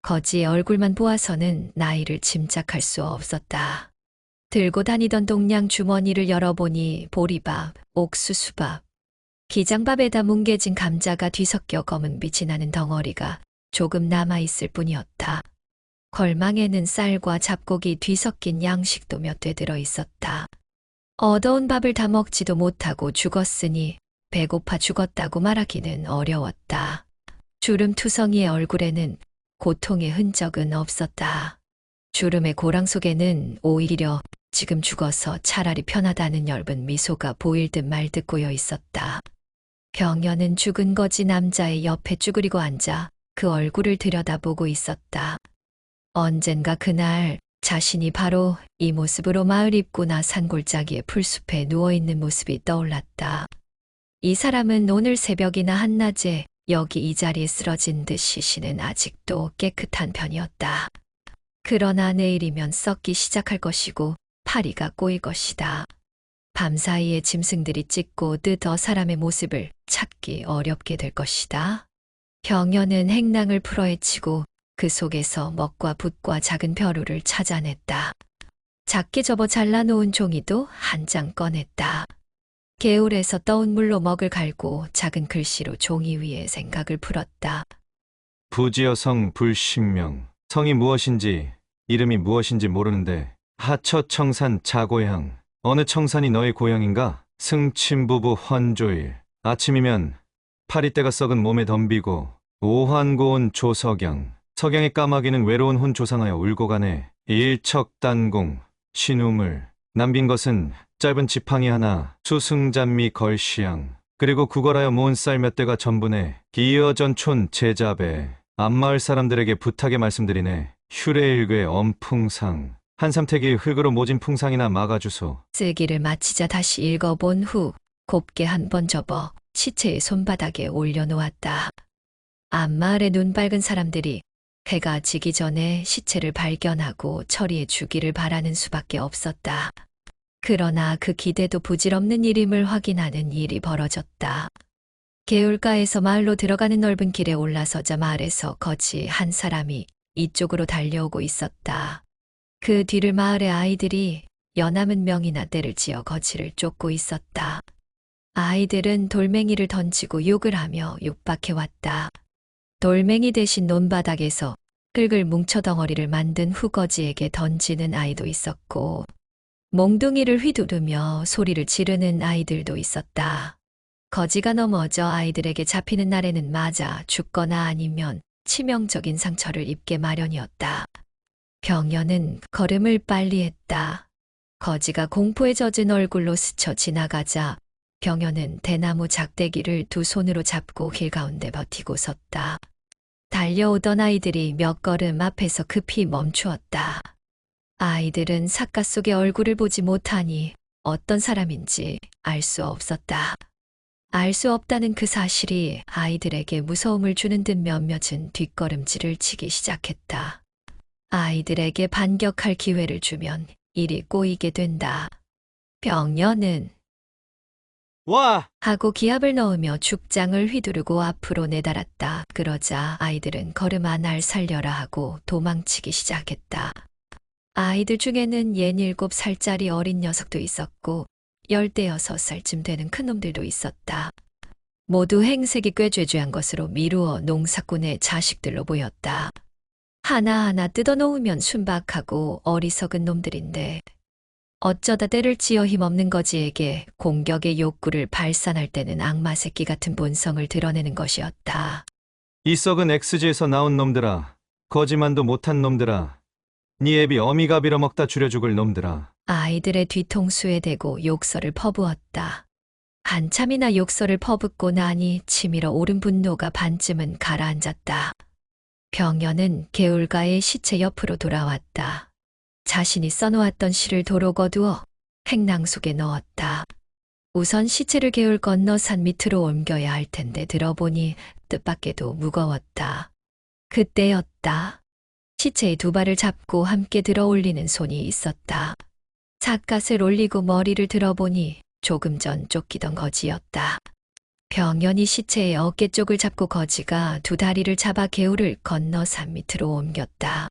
거지의 얼굴만 보아서는 나이를 짐작할 수 없었다. 들고 다니던 동양 주머니를 열어보니 보리밥, 옥수수밥, 기장밥에다 뭉개진 감자가 뒤섞여 검은 빛이 나는 덩어리가 조금 남아있을 뿐이었다. 걸망에는 쌀과 잡곡이 뒤섞인 양식도 몇 돼 들어 있었다. 얻어온 밥을 다 먹지도 못하고 죽었으니 배고파 죽었다고 말하기는 어려웠다. 주름투성이의 얼굴에는 고통의 흔적은 없었다. 주름의 고랑 속에는 오히려 지금 죽어서 차라리 편하다는 엷은 미소가 보일 듯 말 듯 고여 있었다. 병현은 죽은 거지 남자의 옆에 쭈그리고 앉아 그 얼굴을 들여다보고 있었다. 언젠가 그날 자신이 바로 이 모습으로 마을 입구나 산골짜기의 풀숲에 누워있는 모습이 떠올랐다. 이 사람은 오늘 새벽이나 한낮에 여기 이 자리에 쓰러진 듯 시신은 아직도 깨끗한 편이었다. 그러나 내일이면 썩기 시작할 것이고 파리가 꼬일 것이다. 밤사이에 짐승들이 찢고 뜯어 사람의 모습을 찾기 어렵게 될 것이다. 병현은 행랑을 풀어헤치고 그 속에서 먹과 붓과 작은 벼루를 찾아냈다. 작게 접어 잘라놓은 종이도 한 장 꺼냈다. 개울에서 떠온 물로 먹을 갈고 작은 글씨로 종이 위에 생각을 풀었다. 부지여성 불신명. 성이 무엇인지 이름이 무엇인지 모르는데 하처청산 자고향. 어느 청산이 너의 고향인가? 승친부부 헌조일. 아침이면 파리떼가 썩은 몸에 덤비고 오환고온 조석양. 석양의 까마귀는 외로운 혼 조상하여 울고 가네. 일척단공 신우물. 남긴 것은 짧은 지팡이 하나, 수승잔미 걸시양. 그리고 구걸하여 모은 쌀 몇 대가 전부네. 기어전촌 제자배. 앞마을 사람들에게 부탁의 말씀드리네. 휴례일괴 엄풍상. 한삼택이 흙으로 모진 풍상이나 막아주소. 쓰기를 마치자 다시 읽어본 후 곱게 한 번 접어 시체의 손바닥에 올려놓았다. 앞마을의 눈밝은 사람들이 해가 지기 전에 시체를 발견하고 처리해 주기를 바라는 수밖에 없었다. 그러나 그 기대도 부질없는 일임을 확인하는 일이 벌어졌다. 개울가에서 마을로 들어가는 넓은 길에 올라서자 마을에서 거지 한 사람이 이쪽으로 달려오고 있었다. 그 뒤를 마을의 아이들이 여남은 명이나 떼를 지어 거지를 쫓고 있었다. 아이들은 돌멩이를 던지고 욕을 하며 육박해왔다. 돌멩이 대신 논바닥에서 흙을 뭉쳐덩어리를 만든 후 거지에게 던지는 아이도 있었고 몽둥이를 휘두르며 소리를 지르는 아이들도 있었다. 거지가 넘어져 아이들에게 잡히는 날에는 맞아 죽거나 아니면 치명적인 상처를 입게 마련이었다. 병현은 걸음을 빨리 했다. 거지가 공포에 젖은 얼굴로 스쳐 지나가자 병현은 대나무 작대기를 두 손으로 잡고 길 가운데 버티고 섰다. 달려오던 아이들이 몇 걸음 앞에서 급히 멈추었다. 아이들은 삿갓 속의 얼굴을 보지 못하니 어떤 사람인지 알 수 없었다. 알 수 없다는 그 사실이 아이들에게 무서움을 주는 듯 몇몇은 뒷걸음질을 치기 시작했다. 아이들에게 반격할 기회를 주면 일이 꼬이게 된다. 병녀는 와! 하고 기합을 넣으며 죽장을 휘두르고 앞으로 내달았다. 그러자 아이들은 걸음아 날 살려라 하고 도망치기 시작했다. 아이들 중에는 67살짜리 어린 녀석도 있었고 16살쯤 되는 큰 놈들도 있었다. 모두 행색이 꽤 죄죄한 것으로 미루어 농사꾼의 자식들로 보였다. 하나하나 뜯어놓으면 순박하고 어리석은 놈들인데 어쩌다 때를 지어 힘없는 거지에게 공격의 욕구를 발산할 때는 악마 새끼 같은 본성을 드러내는 것이었다. 이 썩은 엑스지에서 나온 놈들아. 거지만도 못한 놈들아. 네 애비 어미가 빌어먹다 줄여 죽을 놈들아. 아이들의 뒤통수에 대고 욕설을 퍼부었다. 한참이나 욕설을 퍼붓고 나니 치밀어 오른 분노가 반쯤은 가라앉았다. 병녀는 개울가의 시체 옆으로 돌아왔다. 자신이 써놓았던 시를 도로 거두어 행낭 속에 넣었다. 우선 시체를 개울 건너 산 밑으로 옮겨야 할 텐데 들어보니 뜻밖에도 무거웠다. 그때였다. 시체의 두 발을 잡고 함께 들어 올리는 손이 있었다. 삿갓을 올리고 머리를 들어보니 조금 전 쫓기던 거지였다. 병연이 시체의 어깨 쪽을 잡고 거지가 두 다리를 잡아 개울을 건너 산 밑으로 옮겼다.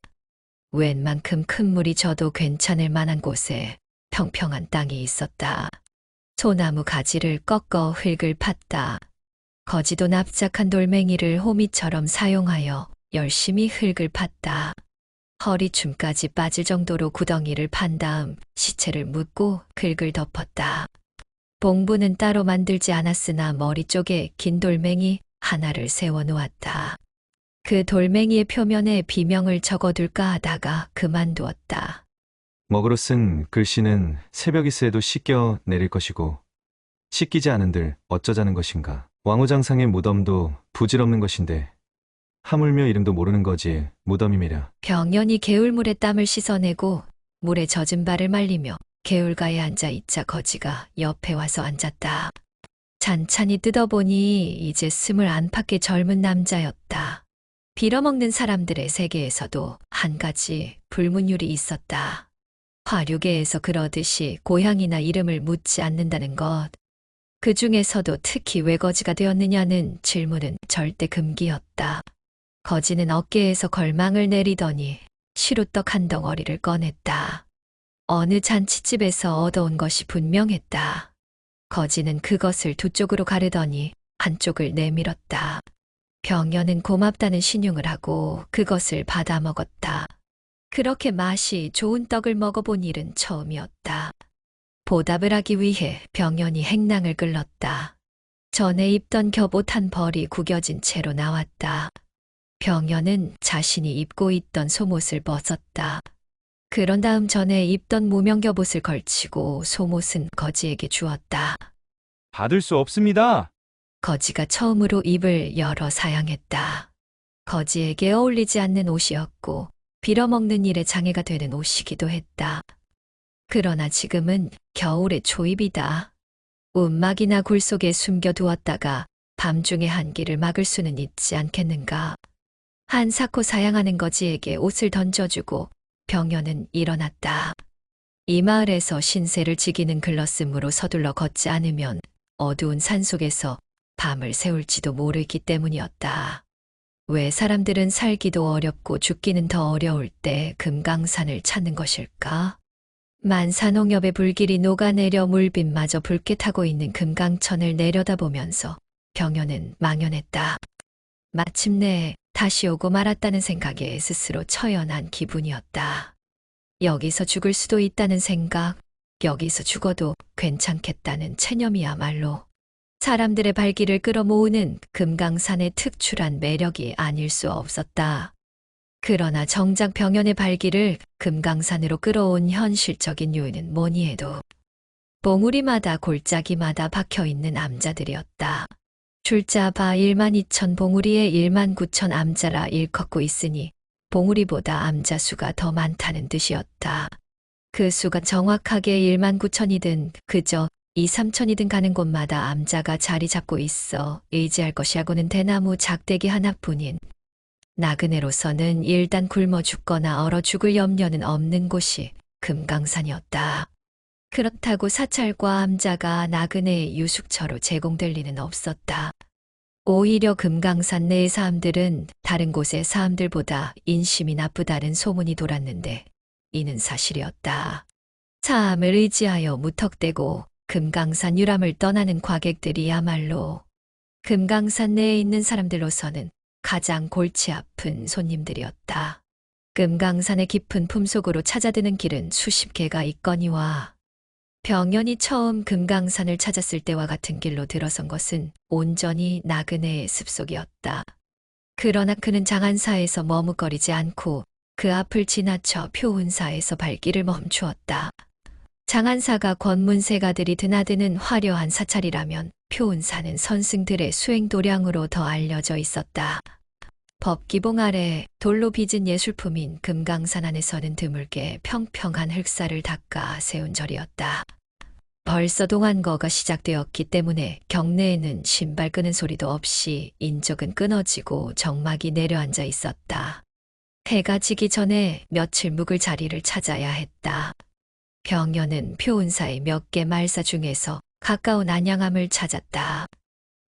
웬만큼 큰 물이 져도 괜찮을 만한 곳에 평평한 땅이 있었다. 소나무 가지를 꺾어 흙을 팠다. 거지도 납작한 돌멩이를 호미처럼 사용하여 열심히 흙을 팠다. 허리춤까지 빠질 정도로 구덩이를 판 다음 시체를 묻고 흙을 덮었다. 봉부는 따로 만들지 않았으나 머리 쪽에 긴 돌멩이 하나를 세워 놓았다. 그 돌멩이의 표면에 비명을 적어둘까 하다가 그만두었다. 먹으로 쓴 글씨는 새벽이 새도 씻겨 내릴 것이고 씻기지 않은들 어쩌자는 것인가. 왕후장상의 무덤도 부질없는 것인데 하물며 이름도 모르는 거지 무덤이미랴. 병연이 개울물에 땀을 씻어내고 물에 젖은 발을 말리며 개울가에 앉아 있자 거지가 옆에 와서 앉았다. 찬찬히 뜯어보니 이제 20 안팎의 젊은 남자였다. 빌어먹는 사람들의 세계에서도 한 가지 불문율이 있었다. 화류계에서 그러듯이 고향이나 이름을 묻지 않는다는 것. 그 중에서도 특히 왜 거지가 되었느냐는 질문은 절대 금기였다. 거지는 어깨에서 걸망을 내리더니 시루떡 한 덩어리를 꺼냈다. 어느 잔치집에서 얻어온 것이 분명했다. 거지는 그것을 두 쪽으로 가르더니 한쪽을 내밀었다. 병연은 고맙다는 신용을 하고 그것을 받아 먹었다. 그렇게 맛이 좋은 떡을 먹어본 일은 처음이었다. 보답을 하기 위해 병연이 행낭을 끌렀다. 전에 입던 겹옷 한 벌이 구겨진 채로 나왔다. 병연은 자신이 입고 있던 속옷을 벗었다. 그런 다음 전에 입던 무명 겹옷을 걸치고 속옷은 거지에게 주었다. 받을 수 없습니다. 거지가 처음으로 입을 열어 사양했다. 거지에게 어울리지 않는 옷이었고 빌어먹는 일에 장애가 되는 옷이기도 했다. 그러나 지금은 겨울의 초입이다. 움막이나 굴 속에 숨겨두었다가 밤중에 한기를 막을 수는 있지 않겠는가. 한사코 사양하는 거지에게 옷을 던져주고 병연은 일어났다. 이 마을에서 신세를 지기는 글러스므로 서둘러 걷지 않으면 어두운 산속에서 밤을 새울지도 모르기 때문이었다. 왜 사람들은 살기도 어렵고 죽기는 더 어려울 때 금강산을 찾는 것일까? 만산홍엽의 불길이 녹아내려 물빛마저 붉게 타고 있는 금강천을 내려다보면서 병연은 망연했다. 마침내 다시 오고 말았다는 생각에 스스로 처연한 기분이었다. 여기서 죽을 수도 있다는 생각, 여기서 죽어도 괜찮겠다는 체념이야말로 사람들의 발길을 끌어모으는 금강산의 특출한 매력이 아닐 수 없었다. 그러나 정작 병연의 발길을 금강산으로 끌어온 현실적인 요인은 뭐니 해도 봉우리마다 골짜기마다 박혀있는 암자들이었다. 출자바 12,000 봉우리에 19,000 암자라 일컫고 있으니 봉우리보다 암자 수가 더 많다는 뜻이었다. 그 수가 정확하게 19,000이든 그저 2-3천이든 가는 곳마다 암자가 자리 잡고 있어 의지할 것이하고는 대나무 작대기 하나뿐인 나그네로서는 일단 굶어 죽거나 얼어 죽을 염려는 없는 곳이 금강산이었다. 그렇다고 사찰과 암자가 나그네의 유숙처로 제공될 리는 없었다. 오히려 금강산 내의 사람들은 다른 곳의 사람들보다 인심이 나쁘다는 소문이 돌았는데 이는 사실이었다. 사암을 의지하여 무턱대고 금강산 유람을 떠나는 과객들이야말로 금강산 내에 있는 사람들로서는 가장 골치 아픈 손님들이었다. 금강산의 깊은 품속으로 찾아드는 길은 수십 개가 있거니와 병연이 처음 금강산을 찾았을 때와 같은 길로 들어선 것은 온전히 나그네의 습속이었다. 그러나 그는 장안사에서 머뭇거리지 않고 그 앞을 지나쳐 표운사에서 발길을 멈추었다. 장안사가 권문세가들이 드나드는 화려한 사찰이라면 표운사는 선승들의 수행도량으로 더 알려져 있었다. 법기봉 아래 돌로 빚은 예술품인 금강산 안에서는 드물게 평평한 흙살을 닦아 세운 절이었다. 벌써 동안거가 시작되었기 때문에 경내에는 신발 끄는 소리도 없이 인적은 끊어지고 정막이 내려앉아 있었다. 해가 지기 전에 며칠 묵을 자리를 찾아야 했다. 병연은 표운사의 몇 개 말사 중에서 가까운 안양암을 찾았다.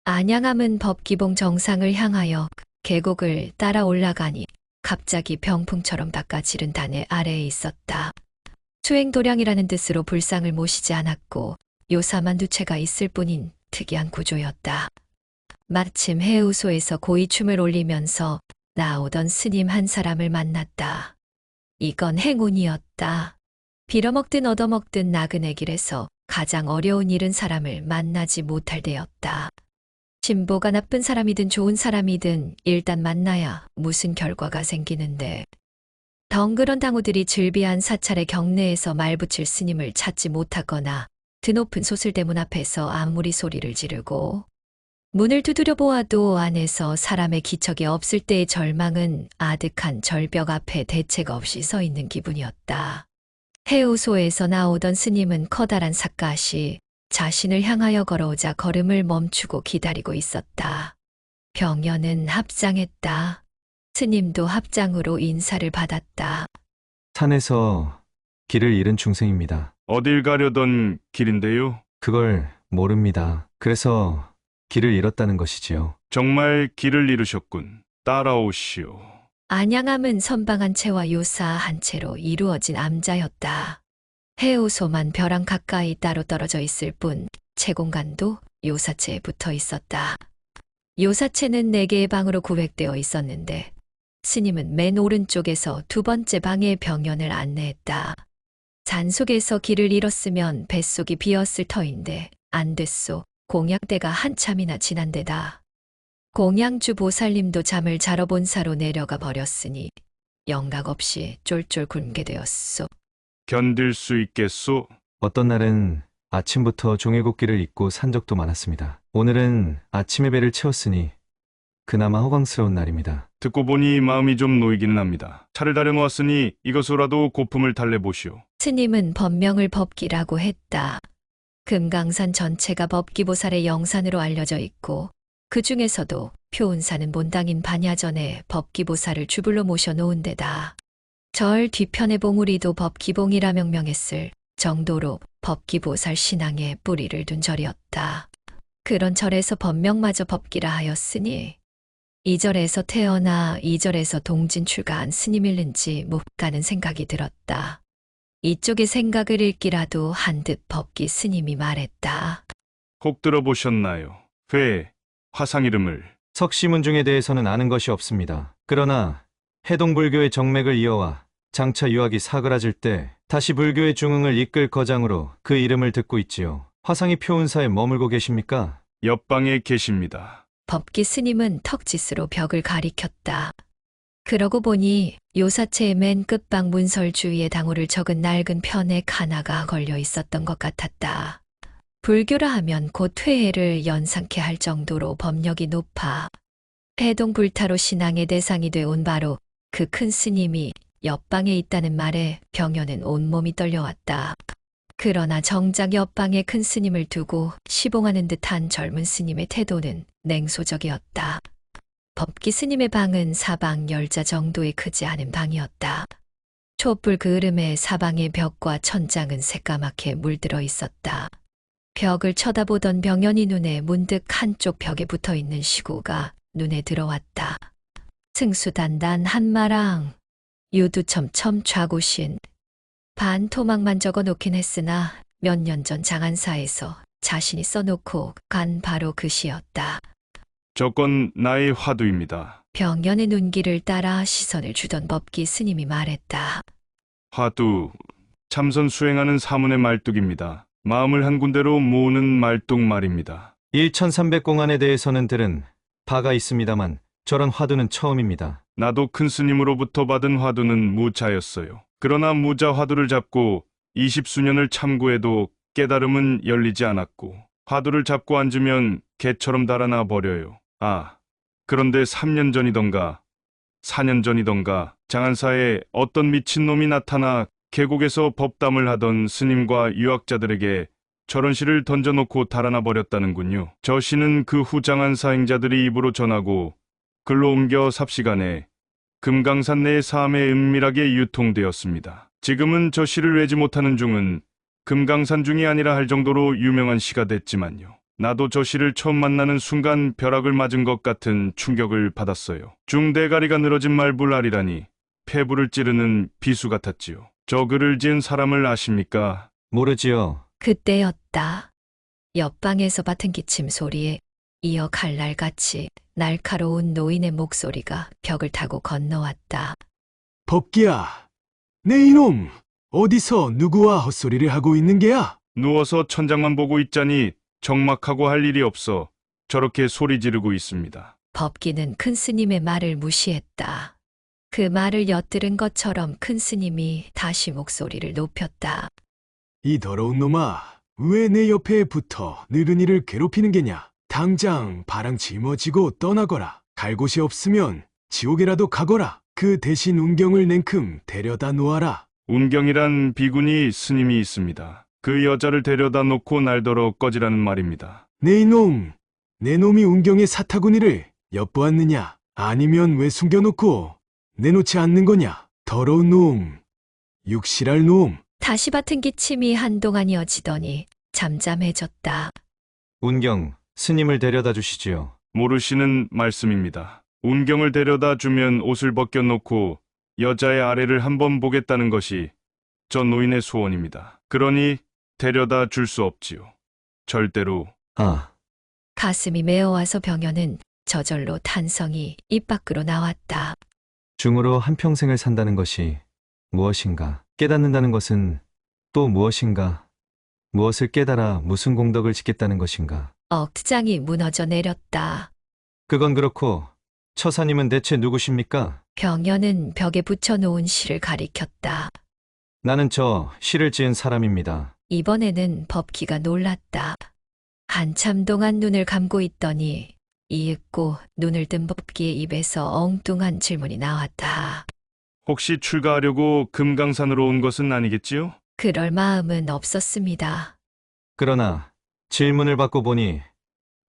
안양암은 법기봉 정상을 향하여 계곡을 따라 올라가니 갑자기 병풍처럼 닦아지른 단의 아래에 있었다. 수행도량이라는 뜻으로 불상을 모시지 않았고 요사만 두 채가 있을 뿐인 특이한 구조였다. 마침 해우소에서 고이춤을 올리면서 나오던 스님 한 사람을 만났다. 이건 행운이었다. 빌어먹든 얻어먹든 나그네 길에서 가장 어려운 일은 사람을 만나지 못할 때였다. 진보가 나쁜 사람이든 좋은 사람이든 일단 만나야 무슨 결과가 생기는데 덩그런 당우들이 즐비한 사찰의 경내에서 말붙일 스님을 찾지 못하거나 드높은 소슬대문 앞에서 아무리 소리를 지르고 문을 두드려 보아도 안에서 사람의 기척이 없을 때의 절망은 아득한 절벽 앞에 대책 없이 서 있는 기분이었다. 해우소에서 나오던 스님은 커다란 삿갓이 자신을 향하여 걸어오자 걸음을 멈추고 기다리고 있었다. 병연은 합장했다. 스님도 합장으로 인사를 받았다. 산에서 길을 잃은 중생입니다. 어딜 가려던 길인데요? 그걸 모릅니다. 그래서 길을 잃었다는 것이지요. 정말 길을 잃으셨군. 따라오시오. 안양암은 선방 한 채와 요사 한 채로 이루어진 암자였다. 해우소만 벼랑 가까이 따로 떨어져 있을 뿐 채공간도 요사체에 붙어 있었다. 요사체는 4개의 방으로 구획되어 있었는데 스님은 맨 오른쪽에서 두 번째 방에 병연을 안내했다. 산속에서 길을 잃었으면 뱃속이 비었을 터인데 안 됐소. 공양대가 한참이나 지난 데다. 공양주 보살님도 잠을 자러 본사로 내려가 버렸으니 영각 없이 쫄쫄 굶게 되었소. 견딜 수 있겠소? 어떤 날은 아침부터 종일곱기를 입고 산 적도 많았습니다. 오늘은 아침에 배를 채웠으니 그나마 허광스러운 날입니다. 듣고 보니 마음이 좀 놓이기는 합니다. 차를 다려놓았으니 이것으로라도 고품을 달래보시오. 스님은 법명을 법기라고 했다. 금강산 전체가 법기보살의 영산으로 알려져 있고 그 중에서도 표운사는 본당인 반야전에 법기보살을 주불로 모셔놓은 데다. 절 뒤편의 봉우리도 법기봉이라 명명했을 정도로 법기보살 신앙에 뿌리를 둔 절이었다. 그런 절에서 법명마저 법기라 하였으니 이 절에서 태어나 이 절에서 동진 출가한 스님일는지 못 가는 생각이 들었다. 이쪽의 생각을 읽기라도 한 듯 법기 스님이 말했다. 혹 들어보셨나요? 회, 화상 이름을. 석시문중에 대해서는 아는 것이 없습니다. 그러나 해동불교의 정맥을 이어와 장차 유학이 사그라질 때 다시 불교의 중흥을 이끌 거장으로 그 이름을 듣고 있지요. 화상이 표운사에 머물고 계십니까? 옆방에 계십니다. 법기 스님은 턱짓으로 벽을 가리켰다. 그러고 보니 요사체의 맨 끝방 문설 주위에 당호를 적은 낡은 편액 하나가 걸려 있었던 것 같았다. 불교라 하면 곧 퇴해를 연상케 할 정도로 법력이 높아 해동 불타로 신앙의 대상이 되온 바로 그 큰 스님이 옆방에 있다는 말에 병연은 온몸이 떨려왔다. 그러나 정작 옆방에 큰 스님을 두고 시봉하는 듯한 젊은 스님의 태도는 냉소적이었다. 법기 스님의 방은 사방 10자 정도의 크지 않은 방이었다. 촛불 그을음에 사방의 벽과 천장은 새까맣게 물들어 있었다. 벽을 쳐다보던 병연이 눈에 문득 한쪽 벽에 붙어 있는 시구가 눈에 들어왔다. 승수단단 한마랑 유두첨첨 좌구신 반토막만 적어 놓긴 했으나 몇 년 전 장안사에서 자신이 써놓고 간 바로 그 시였다. 저건 나의 화두입니다. 병연의 눈길을 따라 시선을 주던 법기 스님이 말했다. 화두, 참선 수행하는 사문의 말뚝입니다. 마음을 한 군데로 모으는 말뚝 말입니다. 1300공안에 대해서는 들은 바가 있습니다만 저런 화두는 처음입니다. 나도 큰 스님으로부터 받은 화두는 무자였어요. 그러나 무자 화두를 잡고 20수년을 참고해도 깨달음은 열리지 않았고 화두를 잡고 앉으면 개처럼 달아나 버려요. 아, 그런데 3년 전이던가 4년 전이던가 장안사에 어떤 미친놈이 나타나 계곡에서 법담을 하던 스님과 유학자들에게 저런 시를 던져놓고 달아나 버렸다는군요. 저 시는 그 후 장안사 행자들이 입으로 전하고 글로 옮겨 삽시간에 금강산 내의 삶에 은밀하게 유통되었습니다. 지금은 저 시를 외지 못하는 중은 금강산 중이 아니라 할 정도로 유명한 시가 됐지만요. 나도 저 시를 처음 만나는 순간 벼락을 맞은 것 같은 충격을 받았어요. 중대가리가 늘어진 말불알이라니 폐부를 찌르는 비수 같았지요. 저 글을 지은 사람을 아십니까? 모르지요. 그때였다. 옆방에서 맡은 기침 소리에 이어 칼날같이 날카로운 노인의 목소리가 벽을 타고 건너왔다. 법기야, 내 이놈, 어디서 누구와 헛소리를 하고 있는 게야? 누워서 천장만 보고 있자니 적막하고 할 일이 없어 저렇게 소리 지르고 있습니다. 법기는 큰 스님의 말을 무시했다. 그 말을 엿들은 것처럼 큰 스님이 다시 목소리를 높였다. 이 더러운 놈아, 왜 내 옆에 붙어 느른이를 괴롭히는 게냐? 당장 바랑 짊어지고 떠나거라. 갈 곳이 없으면 지옥에라도 가거라. 그 대신 운경을 냉큼 데려다 놓아라. 운경이란 비구니 스님이 있습니다. 그 여자를 데려다 놓고 날더러 꺼지라는 말입니다. 내 이놈, 내 놈이 운경의 사타구니를 엿보았느냐? 아니면 왜 숨겨놓고 내놓지 않는 거냐? 더러운 놈, 육실할 놈. 다시 받은 기침이 한동안 이어지더니 잠잠해졌다. 운경, 스님을 데려다 주시지요. 모르시는 말씀입니다. 운경을 데려다 주면 옷을 벗겨놓고 여자의 아래를 한번 보겠다는 것이 저 노인의 소원입니다. 그러니 데려다 줄 수 없지요. 절대로. 아, 가슴이 메어와서 병연은 저절로 탄성이 입 밖으로 나왔다. 중으로 한평생을 산다는 것이 무엇인가? 깨닫는다는 것은 또 무엇인가? 무엇을 깨달아 무슨 공덕을 짓겠다는 것인가? 억장이 무너져 내렸다. 그건 그렇고 처사님은 대체 누구십니까? 병연은 벽에 붙여놓은 시를 가리켰다. 나는 저 시를 지은 사람입니다. 이번에는 법기가 놀랐다. 한참 동안 눈을 감고 있더니 이윽고 눈을 뜬 법기의 입에서 엉뚱한 질문이 나왔다. 혹시 출가하려고 금강산으로 온 것은 아니겠지요? 그럴 마음은 없었습니다. 그러나 질문을 받고 보니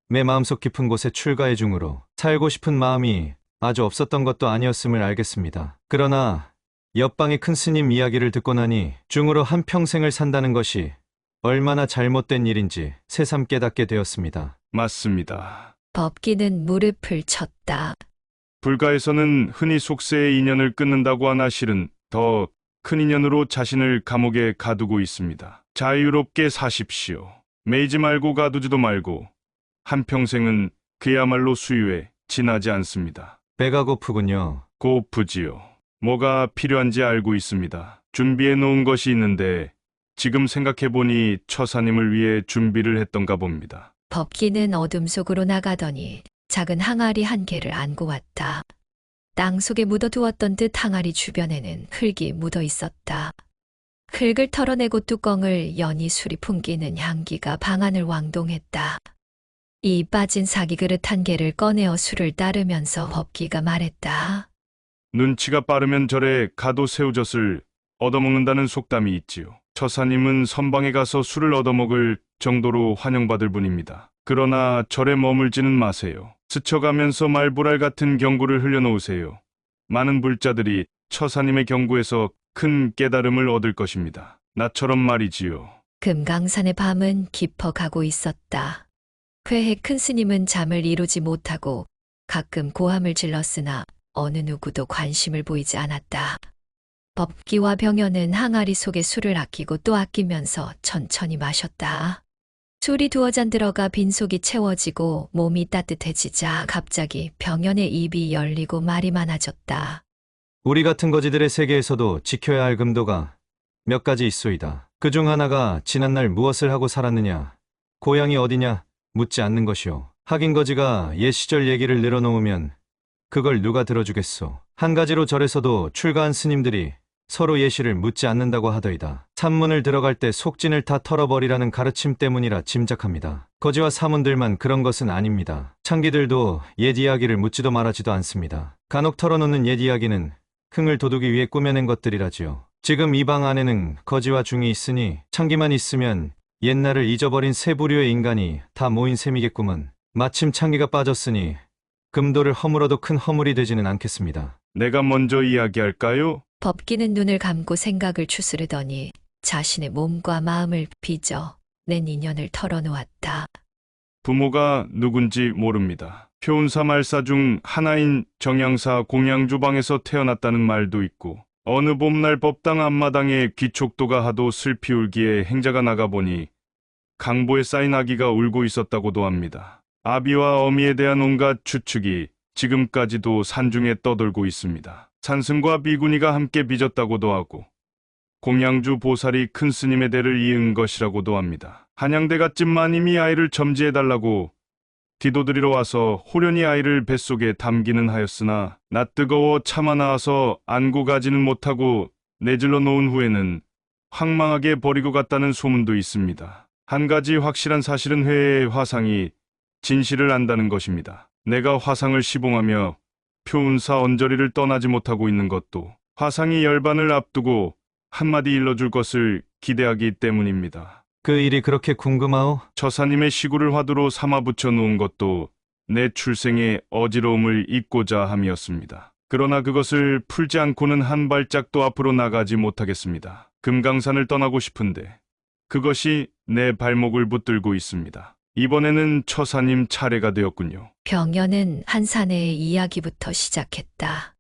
내 마음속 깊은 곳에 출가의 중으로 살고 싶은 마음이 아주 없었던 것도 아니었음을 알겠습니다. 그러나 옆방의 큰 스님 이야기를 듣고 나니 중으로 한평생을 산다는 것이 얼마나 잘못된 일인지 새삼 깨닫게 되었습니다. 맞습니다. 법기는 무릎을 쳤다. 불가에서는 흔히 속세의 인연을 끊는다고 하나 실은 더 큰 인연으로 자신을 감옥에 가두고 있습니다. 자유롭게 사십시오. 매이지 말고 가두지도 말고 한평생은 그야말로 수유에 지나지 않습니다. 배가 고프군요. 고프지요. 뭐가 필요한지 알고 있습니다. 준비해 놓은 것이 있는데 지금 생각해보니 처사님을 위해 준비를 했던가 봅니다. 법기는 어둠 속으로 나가더니 작은 항아리 한 개를 안고 왔다. 땅 속에 묻어두었던 듯 항아리 주변에는 흙이 묻어 있었다. 흙을 털어내고 뚜껑을 연이 술이 풍기는 향기가 방 안을 왕동했다. 이 빠진 사기 그릇 한 개를 꺼내어 술을 따르면서 법기가 말했다. 눈치가 빠르면 절에 가도 새우젓을 얻어먹는다는 속담이 있지요. 처사님은 선방에 가서 술을 얻어먹을 정도로 환영받을 분입니다. 그러나 절에 머물지는 마세요. 스쳐가면서 말보랄 같은 경고를 흘려놓으세요. 많은 불자들이 처사님의 경고에서 큰 깨달음을 얻을 것입니다. 나처럼 말이지요. 금강산의 밤은 깊어가고 있었다. 회해 큰 스님은 잠을 이루지 못하고 가끔 고함을 질렀으나 어느 누구도 관심을 보이지 않았다. 법기와 병연은 항아리 속에 술을 아끼고 또 아끼면서 천천히 마셨다. 술이 두어 잔 들어가 빈속이 채워지고 몸이 따뜻해지자 갑자기 병연의 입이 열리고 말이 많아졌다. 우리 같은 거지들의 세계에서도 지켜야 할 금도가 몇 가지 있소이다. 그중 하나가 지난날 무엇을 하고 살았느냐, 고향이 어디냐 묻지 않는 것이오. 하긴 거지가 옛 시절 얘기를 늘어놓으면 그걸 누가 들어주겠소. 한 가지로 절에서도 출가한 스님들이 서로 예시를 묻지 않는다고 하더이다. 산문을 들어갈 때 속진을 다 털어버리라는 가르침 때문이라 짐작합니다. 거지와 사문들만 그런 것은 아닙니다. 창기들도 옛 이야기를 묻지도 말하지도 않습니다. 간혹 털어놓는 옛 이야기는 흥을 돋우기 위해 꾸며낸 것들이라지요. 지금 이 방 안에는 거지와 중이 있으니 창기만 있으면 옛날을 잊어버린 세 부류의 인간이 다 모인 셈이겠구먼. 마침 창기가 빠졌으니 금도를 허물어도 큰 허물이 되지는 않겠습니다. 내가 먼저 이야기할까요? 법기는 눈을 감고 생각을 추스르더니 자신의 몸과 마음을 빚어 낸 인연을 털어놓았다. 부모가 누군지 모릅니다. 표운사 말사 중 하나인 정양사 공양주방에서 태어났다는 말도 있고, 어느 봄날 법당 앞마당에 귀촉도가 하도 슬피 울기에 행자가 나가보니 강보에 쌓인 아기가 울고 있었다고도 합니다. 아비와 어미에 대한 온갖 추측이 지금까지도 산중에 떠돌고 있습니다. 산승과 비구니가 함께 빚었다고도 하고, 공양주 보살이 큰 스님의 대를 이은 것이라고도 합니다. 한양대갓집 마님이 아이를 점지해달라고 디도드리러 와서 호련히 아이를 뱃속에 담기는 하였으나 낯뜨거워 차마 나와서 안고 가지는 못하고 내질러 놓은 후에는 황망하게 버리고 갔다는 소문도 있습니다. 한 가지 확실한 사실은 회의 화상이 진실을 안다는 것입니다. 내가 화상을 시봉하며 표운사 언저리를 떠나지 못하고 있는 것도 화상이 열반을 앞두고 한마디 일러줄 것을 기대하기 때문입니다. 그 일이 그렇게 궁금하오? 처사님의 시구를 화두로 삼아 붙여 놓은 것도 내 출생의 어지러움을 잊고자 함이었습니다. 그러나 그것을 풀지 않고는 한 발짝도 앞으로 나가지 못하겠습니다. 금강산을 떠나고 싶은데 그것이 내 발목을 붙들고 있습니다. 이번에는 처사님 차례가 되었군요. 병연은 한 사내의 이야기부터 시작했다.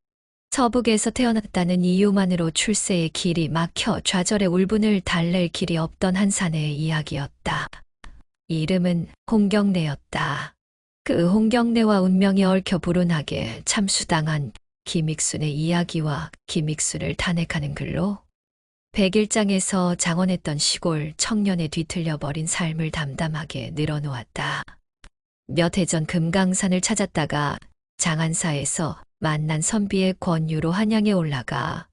서북에서 태어났다는 이유만으로 출세의 길이 막혀 좌절의 울분을 달랠 길이 없던 한 사내의 이야기였다. 이름은 홍경래였다. 그 홍경래와 운명이 얽혀 불운하게 참수당한 김익순의 이야기와 김익순을 탄핵하는 글로 백일장에서 장원했던 시골 청년의 뒤틀려버린 삶을 담담하게 늘어놓았다. 몇 해 전 금강산을 찾았다가 장안사에서 만난 선비의 권유로 한양에 올라가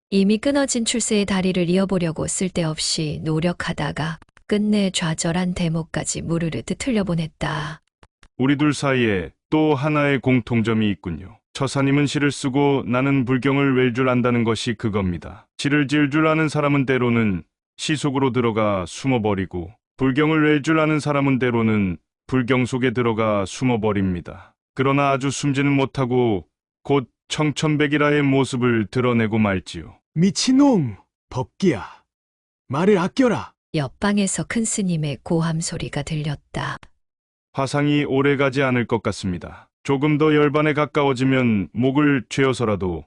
이미 끊어진 출세의 다리를 이어보려고 쓸데없이 노력하다가 끝내 좌절한 대목까지 무르르 틀려보냈다. 우리 둘 사이에 또 하나의 공통점이 있군요. 처사님은 시를 쓰고 나는 불경을 웰 줄 안다는 것이 그겁니다. 시를 지을 줄 아는 사람은 때로는 시 속으로 들어가 숨어버리고, 불경을 웰 줄 아는 사람은 때로는 불경 속에 들어가 숨어버립니다. 그러나 아주 숨지는 못하고 곧 청천백일하의 모습을 드러내고 말지요. 미친놈, 법기야. 말을 아껴라. 옆방에서 큰 스님의 고함 소리가 들렸다. 화상이 오래가지 않을 것 같습니다. 조금 더 열반에 가까워지면 목을 죄어서라도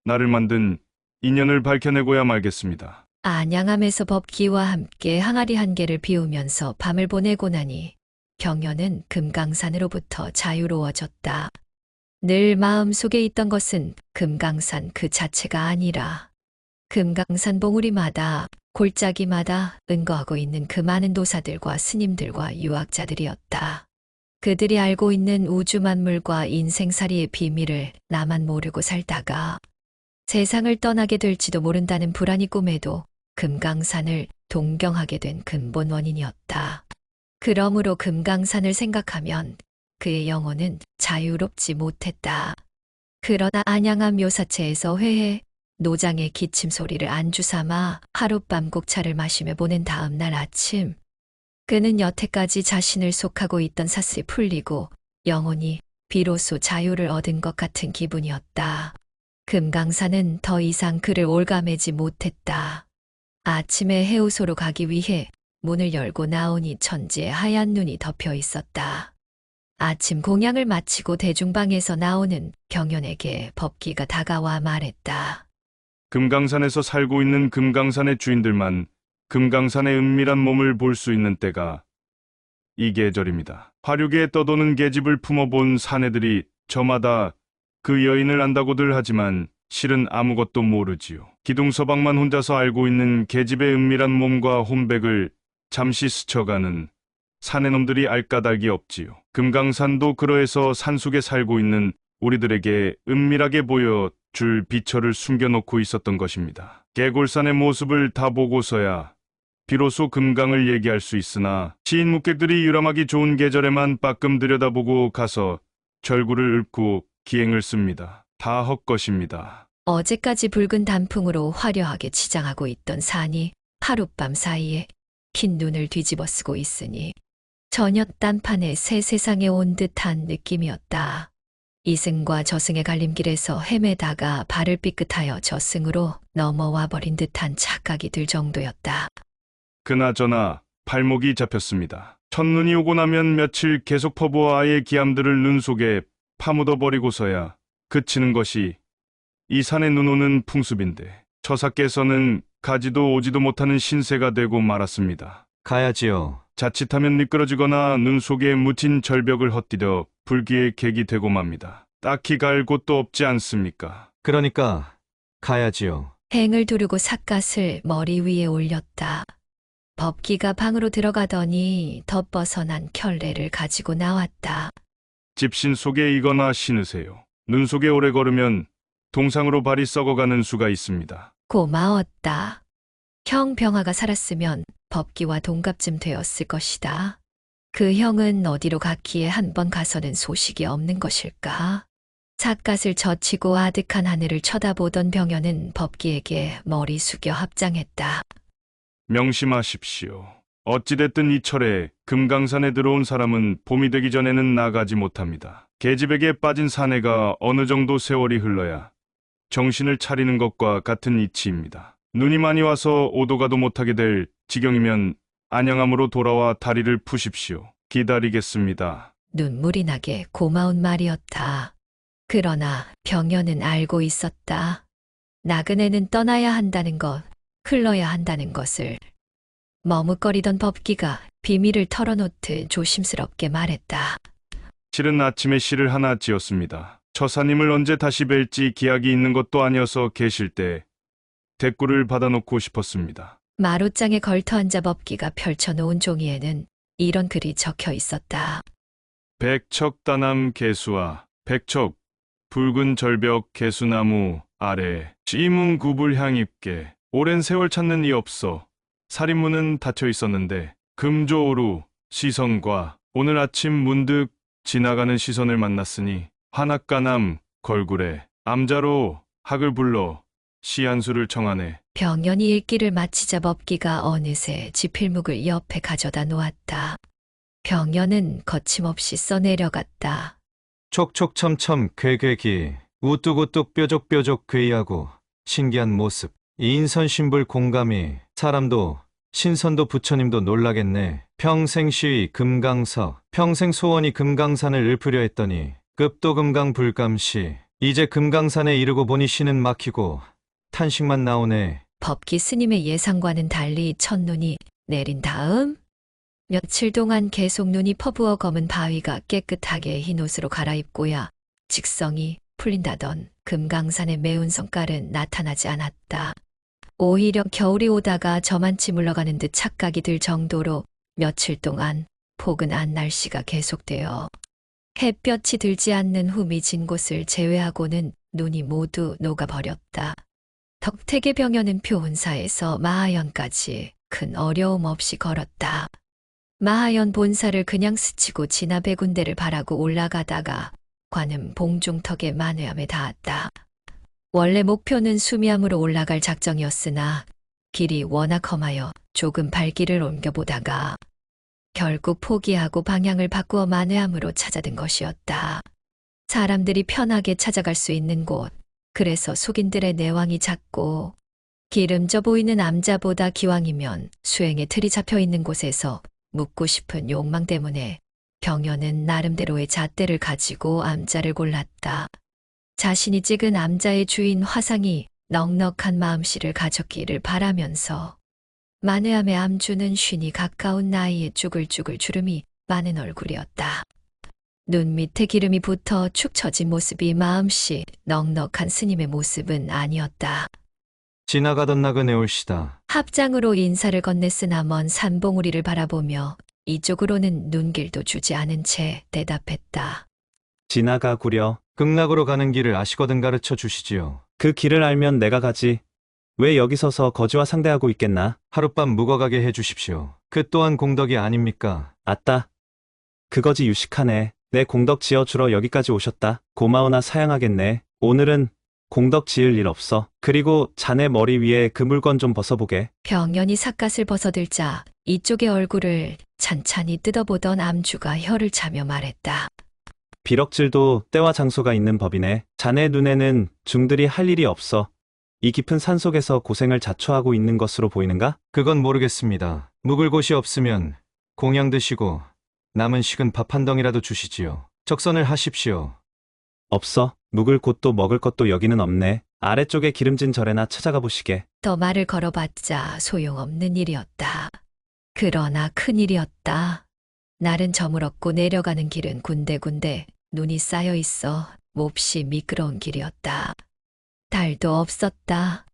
나를 만든 인연을 밝혀내고야 말겠습니다. 안양함에서 법기와 함께 항아리 한 개를 비우면서 밤을 보내고 나니 병연은 금강산으로부터 자유로워졌다. 늘 마음속에 있던 것은 금강산 그 자체가 아니라 금강산 봉우리마다 골짜기마다 은거하고 있는 그 많은 도사들과 스님들과 유학자들이었다. 그들이 알고 있는 우주 만물과 인생살이의 비밀을 나만 모르고 살다가 세상을 떠나게 될지도 모른다는 불안이 꿈에도 금강산을 동경하게 된 근본 원인이었다. 그러므로 금강산을 생각하면 그의 영혼은 자유롭지 못했다. 그러나 안양암 묘사체에서 회해 노장의 기침 소리를 안주 삼아 하룻밤 곡차를 마시며 보낸 다음 날 아침, 그는 여태까지 자신을 속하고 있던 사슬이 풀리고 영혼이 비로소 자유를 얻은 것 같은 기분이었다. 금강산은 더 이상 그를 올가매지 못했다. 아침에 해우소로 가기 위해 문을 열고 나오니 천지에 하얀 눈이 덮여 있었다. 아침 공양을 마치고 대중방에서 나오는 경연에게 법기가 다가와 말했다. 금강산에서 살고 있는 금강산의 주인들만 금강산의 은밀한 몸을 볼 수 있는 때가 이 계절입니다. 화류계에 떠도는 계집을 품어본 사내들이 저마다 그 여인을 안다고들 하지만 실은 아무것도 모르지요. 기둥서방만 혼자서 알고 있는 계집의 은밀한 몸과 혼백을 잠시 스쳐가는 사내놈들이 알 까닭이 없지요. 금강산도 그러해서 산속에 살고 있는 우리들에게 은밀하게 보여 줄 비철을 숨겨놓고 있었던 것입니다. 개골산의 모습을 다 보고서야 비로소 금강을 얘기할 수 있으나 시인 묵객들이 유람하기 좋은 계절에만 빠끔 들여다보고 가서 절구를 읊고 기행을 씁니다. 다 헛것입니다. 어제까지 붉은 단풍으로 화려하게 치장하고 있던 산이 하룻밤 사이에 긴 눈을 뒤집어 쓰고 있으니 저녁 딴판에 새 세상에 온 듯한 느낌이었다. 이승과 저승의 갈림길에서 헤매다가 발을 삐끗하여 저승으로 넘어와 버린 듯한 착각이 들 정도였다. 그나저나 발목이 잡혔습니다. 첫눈이 오고 나면 며칠 계속 퍼부어 아예 기암들을 눈 속에 파묻어버리고서야 그치는 것이 이 산에 눈 오는 풍습인데 처사께서는 가지도 오지도 못하는 신세가 되고 말았습니다. 가야지요. 자칫하면 미끄러지거나 눈 속에 묻힌 절벽을 헛디뎌 불기의 객이 되고 맙니다. 딱히 갈 곳도 없지 않습니까? 그러니까 가야지요. 행을 두르고 삿갓을 머리 위에 올렸다. 법기가 방으로 들어가더니 덧벗어난 켤레를 가지고 나왔다. 집신 속에 이거나 신으세요. 눈 속에 오래 걸으면 동상으로 발이 썩어가는 수가 있습니다. 고마웠다. 형 병아가 살았으면 법기와 동갑쯤 되었을 것이다. 그 형은 어디로 갔기에 한 번 가서는 소식이 없는 것일까? 삿갓을 젖히고 아득한 하늘을 쳐다보던 병현은 법기에게 머리 숙여 합장했다. 명심하십시오. 어찌됐든 이 철에 금강산에 들어온 사람은 봄이 되기 전에는 나가지 못합니다. 계집에게 빠진 사내가 어느 정도 세월이 흘러야 정신을 차리는 것과 같은 이치입니다. 눈이 많이 와서 오도가도 못하게 될 지경이면 안양암으로 돌아와 다리를 푸십시오. 기다리겠습니다. 눈물이 나게 고마운 말이었다. 그러나 병현은 알고 있었다. 나그네는 떠나야 한다는 것, 흘러야 한다는 것을. 머뭇거리던 법기가 비밀을 털어놓듯 조심스럽게 말했다. 실은 아침에 시를 하나 지었습니다. 처사님을 언제 다시 뵐지 기약이 있는 것도 아니어서 계실 때 대꾸를 받아놓고 싶었습니다. 마룻장에 걸터앉아 법기가 펼쳐놓은 종이에는 이런 글이 적혀 있었다. 백척다남 개수와 백척 붉은 절벽 개수나무 아래 찌문 구불 향입게 오랜 세월 찾는 이 없어 살인문은 닫혀 있었는데 금조오루 시선과 오늘 아침 문득 지나가는 시선을 만났으니 한악가남 걸굴에 암자로 학을 불러 시 한 수를 청하네. 병현이 읽기를 마치자 법기가 어느새 지필묵을 옆에 가져다 놓았다. 병현은 거침없이 써내려갔다. 촉촉첨첨 괴괴기 우뚝우뚝 뾰족뾰족 괴이하고 신기한 모습. 인선신불 공감이 사람도 신선도 부처님도 놀라겠네. 평생 시위 금강서 평생 소원이 금강산을 읊으려 했더니 급도 금강 불감시 이제 금강산에 이르고 보니 시는 막히고 탄식만 나오네. 법기 스님의 예상과는 달리 첫눈이 내린 다음 며칠 동안 계속 눈이 퍼부어 검은 바위가 깨끗하게 흰옷으로 갈아입고야 직성이 풀린다던 금강산의 매운 성깔은 나타나지 않았다. 오히려 겨울이 오다가 저만치 물러가는 듯 착각이 들 정도로 며칠 동안 포근한 날씨가 계속되어 햇볕이 들지 않는 후미진 곳을 제외하고는 눈이 모두 녹아버렸다. 덕택의 병현은 표훈사에서 마하연까지 큰 어려움 없이 걸었다. 마하연 본사를 그냥 스치고 지나 백운대를 바라고 올라가다가 관음 봉중턱의 만회암에 닿았다. 원래 목표는 수미암으로 올라갈 작정이었으나 길이 워낙 험하여 조금 발길을 옮겨보다가 결국 포기하고 방향을 바꾸어 만회암으로 찾아든 것이었다. 사람들이 편하게 찾아갈 수 있는 곳. 그래서 속인들의 내왕이 작고 기름져 보이는 암자보다 기왕이면 수행의 틀이 잡혀 있는 곳에서 묵고 싶은 욕망 때문에 병현은 나름대로의 잣대를 가지고 암자를 골랐다. 자신이 찍은 암자의 주인 화상이 넉넉한 마음씨를 가졌기를 바라면서 만회함의 암주는 쉰이 가까운 나이에 쭈글쭈글 주름이 많은 얼굴이었다. 눈 밑에 기름이 붙어 축 처진 모습이 마음씨 넉넉한 스님의 모습은 아니었다. 지나가던 나그네 올시다. 합장으로 인사를 건넸으나 먼 산봉우리를 바라보며 이쪽으로는 눈길도 주지 않은 채 대답했다. 지나가구려. 극락으로 가는 길을 아시거든 가르쳐 주시지요. 그 길을 알면 내가 가지. 왜 여기 서서 거지와 상대하고 있겠나? 하룻밤 묵어가게 해 주십시오. 그 또한 공덕이 아닙니까? 아따. 그거지 유식하네. 내 공덕 지어주러 여기까지 오셨다. 고마우나 사양하겠네. 오늘은 공덕 지을 일 없어. 그리고 자네 머리 위에 그 물건 좀 벗어보게. 병연이 삿갓을 벗어들자 이쪽의 얼굴을 찬찬히 뜯어보던 암주가 혀를 차며 말했다. 비럭질도 때와 장소가 있는 법이네. 자네 눈에는 중들이 할 일이 없어. 이 깊은 산속에서 고생을 자초하고 있는 것으로 보이는가? 그건 모르겠습니다. 묵을 곳이 없으면 공양 드시고 남은 식은 밥 한 덩이라도 주시지요. 적선을 하십시오. 없어. 묵을 곳도 먹을 것도 여기는 없네. 아래쪽에 기름진 절에나 찾아가 보시게. 더 말을 걸어봤자 소용없는 일이었다. 그러나 큰일이었다. 날은 저물었고 내려가는 길은 군데군데 눈이 쌓여 있어 몹시 미끄러운 길이었다. 달도 없었다.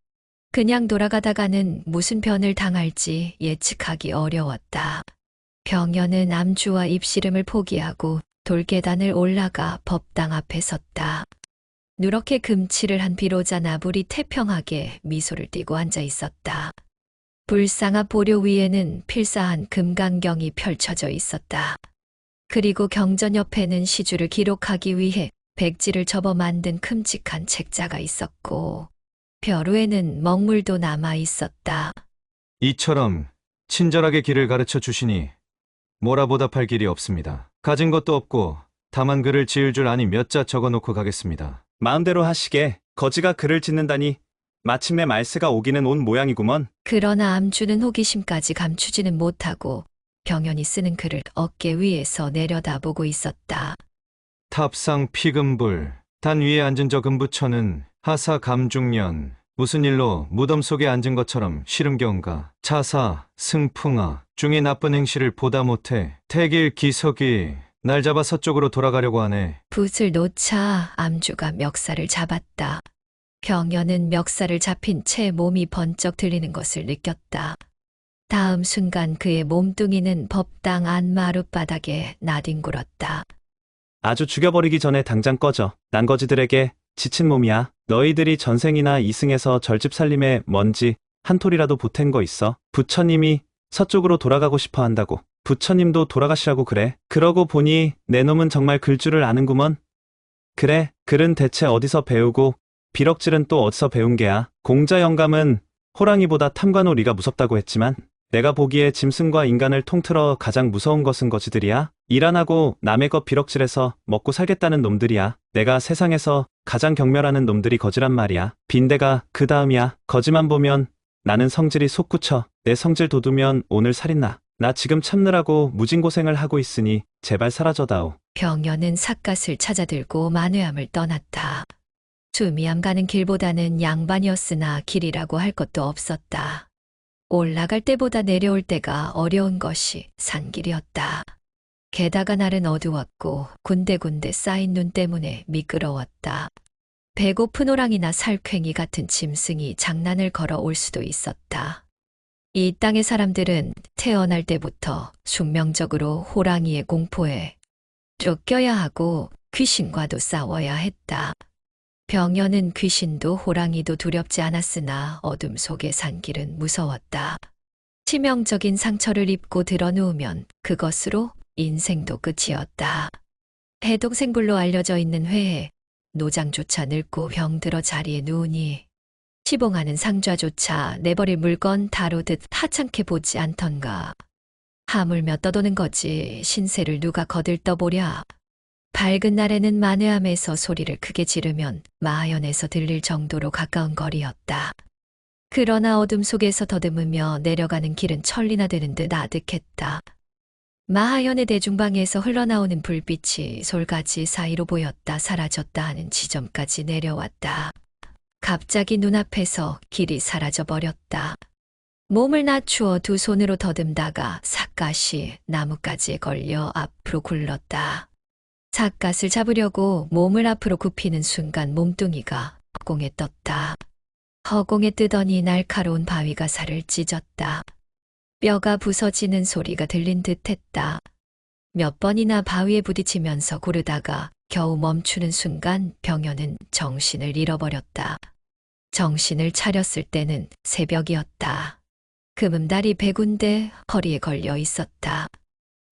그냥 돌아가다가는 무슨 변을 당할지 예측하기 어려웠다. 병연은 암주와 입씨름을 포기하고 돌계단을 올라가 법당 앞에 섰다. 누렇게 금칠을 한 비로자 나불이 태평하게 미소를 띠고 앉아 있었다. 불상 앞 보료 위에는 필사한 금강경이 펼쳐져 있었다. 그리고 경전 옆에는 시주를 기록하기 위해 백지를 접어 만든 큼직한 책자가 있었고 벼루에는 먹물도 남아 있었다. 이처럼 친절하게 길을 가르쳐 주시니 뭐라 보답할 길이 없습니다. 가진 것도 없고 다만 글을 지을 줄 아니 몇 자 적어놓고 가겠습니다. 마음대로 하시게. 거지가 글을 짓는다니 마침내 말세가 오기는 온 모양이구먼. 그러나 암주는 호기심까지 감추지는 못하고 병연이 쓰는 글을 어깨 위에서 내려다보고 있었다. 탑상 피금불. 단 위에 앉은 저 금부처는 하사 감중년. 무슨 일로 무덤 속에 앉은 것처럼 시름겨운가. 차사 승풍아. 중에 나쁜 행실을 보다 못해 태길 기석이 날 잡아 서쪽으로 돌아가려고 하네. 붓을 놓자 암주가 멱살을 잡았다. 병연은 멱살을 잡힌 채 몸이 번쩍 들리는 것을 느꼈다. 다음 순간 그의 몸뚱이는 법당 안 마룻바닥에 나뒹굴었다. 아주 죽여버리기 전에 당장 꺼져. 난 거지들에게 지친 몸이야. 너희들이 전생이나 이승에서 절집 살림에 먼지 한 톨이라도 보탠 거 있어? 부처님이 서쪽으로 돌아가고 싶어 한다고. 부처님도 돌아가시라고 그래. 그러고 보니 내 놈은 정말 글 줄을 아는구먼. 그래, 글은 대체 어디서 배우고 비럭질은 또 어디서 배운 게야. 공자 영감은 호랑이보다 탐관오리가 무섭다고 했지만 내가 보기에 짐승과 인간을 통틀어 가장 무서운 것은 거지들이야. 일 안 하고 남의 것 비럭질해서 먹고 살겠다는 놈들이야. 내가 세상에서 가장 경멸하는 놈들이 거지란 말이야. 빈대가 그 다음이야. 거지만 보면 나는 성질이 솟구쳐. 내 성질 돋우면 오늘 살인나. 나 지금 참느라고 무진고생을 하고 있으니 제발 사라져다오. 병연은 삿갓을 찾아들고 만회함을 떠났다. 수미암 가는 길보다는 양반이었으나 길이라고 할 것도 없었다. 올라갈 때보다 내려올 때가 어려운 것이 산길이었다. 게다가 날은 어두웠고 군데군데 쌓인 눈 때문에 미끄러웠다. 배고픈 호랑이나 살쾡이 같은 짐승이 장난을 걸어 올 수도 있었다. 이 땅의 사람들은 태어날 때부터 숙명적으로 호랑이의 공포에 쫓겨야 하고 귀신과도 싸워야 했다. 병연은 귀신도 호랑이도 두렵지 않았으나 어둠 속에 산 길은 무서웠다. 치명적인 상처를 입고 드러누우면 그것으로 인생도 끝이었다. 해독생불로 알려져 있는 회에 노장조차 늙고 병들어 자리에 누우니 치봉하는 상좌조차 내버릴 물건 다루듯 하찮게 보지 않던가. 하물며 떠도는 거지 신세를 누가 거들떠보랴. 밝은 날에는 만회함에서 소리를 크게 지르면 마하연에서 들릴 정도로 가까운 거리였다. 그러나 어둠 속에서 더듬으며 내려가는 길은 천리나 되는 듯 아득했다. 마하연의 대중방에서 흘러나오는 불빛이 솔가지 사이로 보였다 사라졌다 하는 지점까지 내려왔다. 갑자기 눈앞에서 길이 사라져 버렸다. 몸을 낮추어 두 손으로 더듬다가 삿갓이 나뭇가지에 걸려 앞으로 굴렀다. 삿갓을 잡으려고 몸을 앞으로 굽히는 순간 몸뚱이가 허공에 떴다. 허공에 뜨더니 날카로운 바위가 살을 찢었다. 뼈가 부서지는 소리가 들린 듯했다. 몇 번이나 바위에 부딪히면서 구르다가 겨우 멈추는 순간 병현은 정신을 잃어버렸다. 정신을 차렸을 때는 새벽이었다. 금음달이 100군데 허리에 걸려 있었다.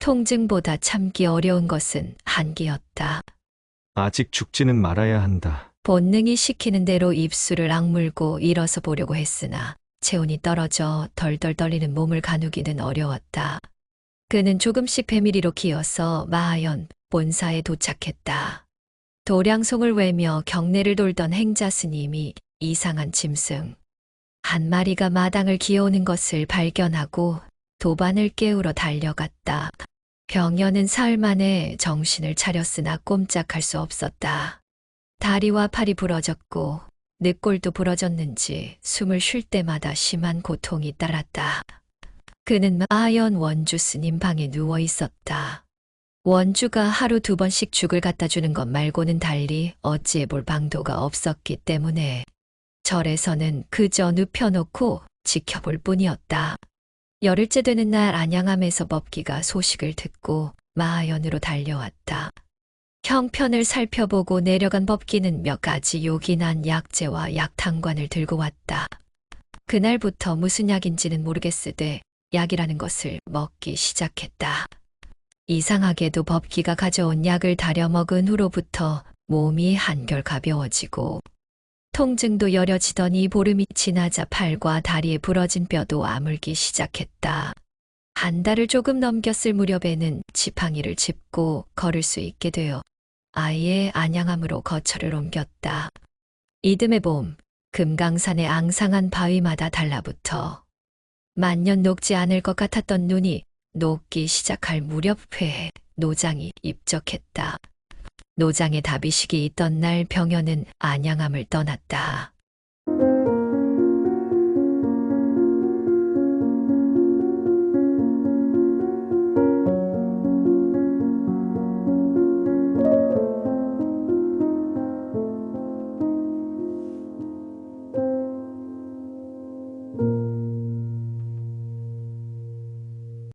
통증보다 참기 어려운 것은 한기였다. 아직 죽지는 말아야 한다. 본능이 시키는 대로 입술을 악물고 일어서 보려고 했으나 체온이 떨어져 덜덜 떨리는 몸을 가누기는 어려웠다. 그는 조금씩 배밀이로 기어서 마하연 본사에 도착했다. 도량송을 외며 경내를 돌던 행자 스님이 이상한 짐승 한 마리가 마당을 기어오는 것을 발견하고 도반을 깨우러 달려갔다. 병현은 사흘 만에 정신을 차렸으나 꼼짝할 수 없었다. 다리와 팔이 부러졌고 늑골도 부러졌는지 숨을 쉴 때마다 심한 고통이 따랐다. 그는 마하연 원주 스님 방에 누워 있었다. 원주가 하루 2번씩 죽을 갖다 주는 것 말고는 달리 어찌해 볼 방도가 없었기 때문에 절에서는 그저 눕혀놓고 지켜볼 뿐이었다. 열흘째 되는 날 안양암에서 법기가 소식을 듣고 마하연으로 달려왔다. 형편을 살펴보고 내려간 법기는 몇 가지 요긴한 약재와 약탕관을 들고 왔다. 그날부터 무슨 약인지는 모르겠으되 약이라는 것을 먹기 시작했다. 이상하게도 법기가 가져온 약을 다려 먹은 후로부터 몸이 한결 가벼워지고 통증도 여려지더니 보름이 지나자 팔과 다리에 부러진 뼈도 아물기 시작했다. 한 달을 조금 넘겼을 무렵에는 지팡이를 짚고 걸을 수 있게 되어 아예 안양암으로 거처를 옮겼다. 이듬해 봄 금강산의 앙상한 바위마다 달라붙어 만년 녹지 않을 것 같았던 눈이 녹기 시작할 무렵 회에 노장이 입적했다. 노장의 다비식이 있던 날 병현은 안양암을 떠났다.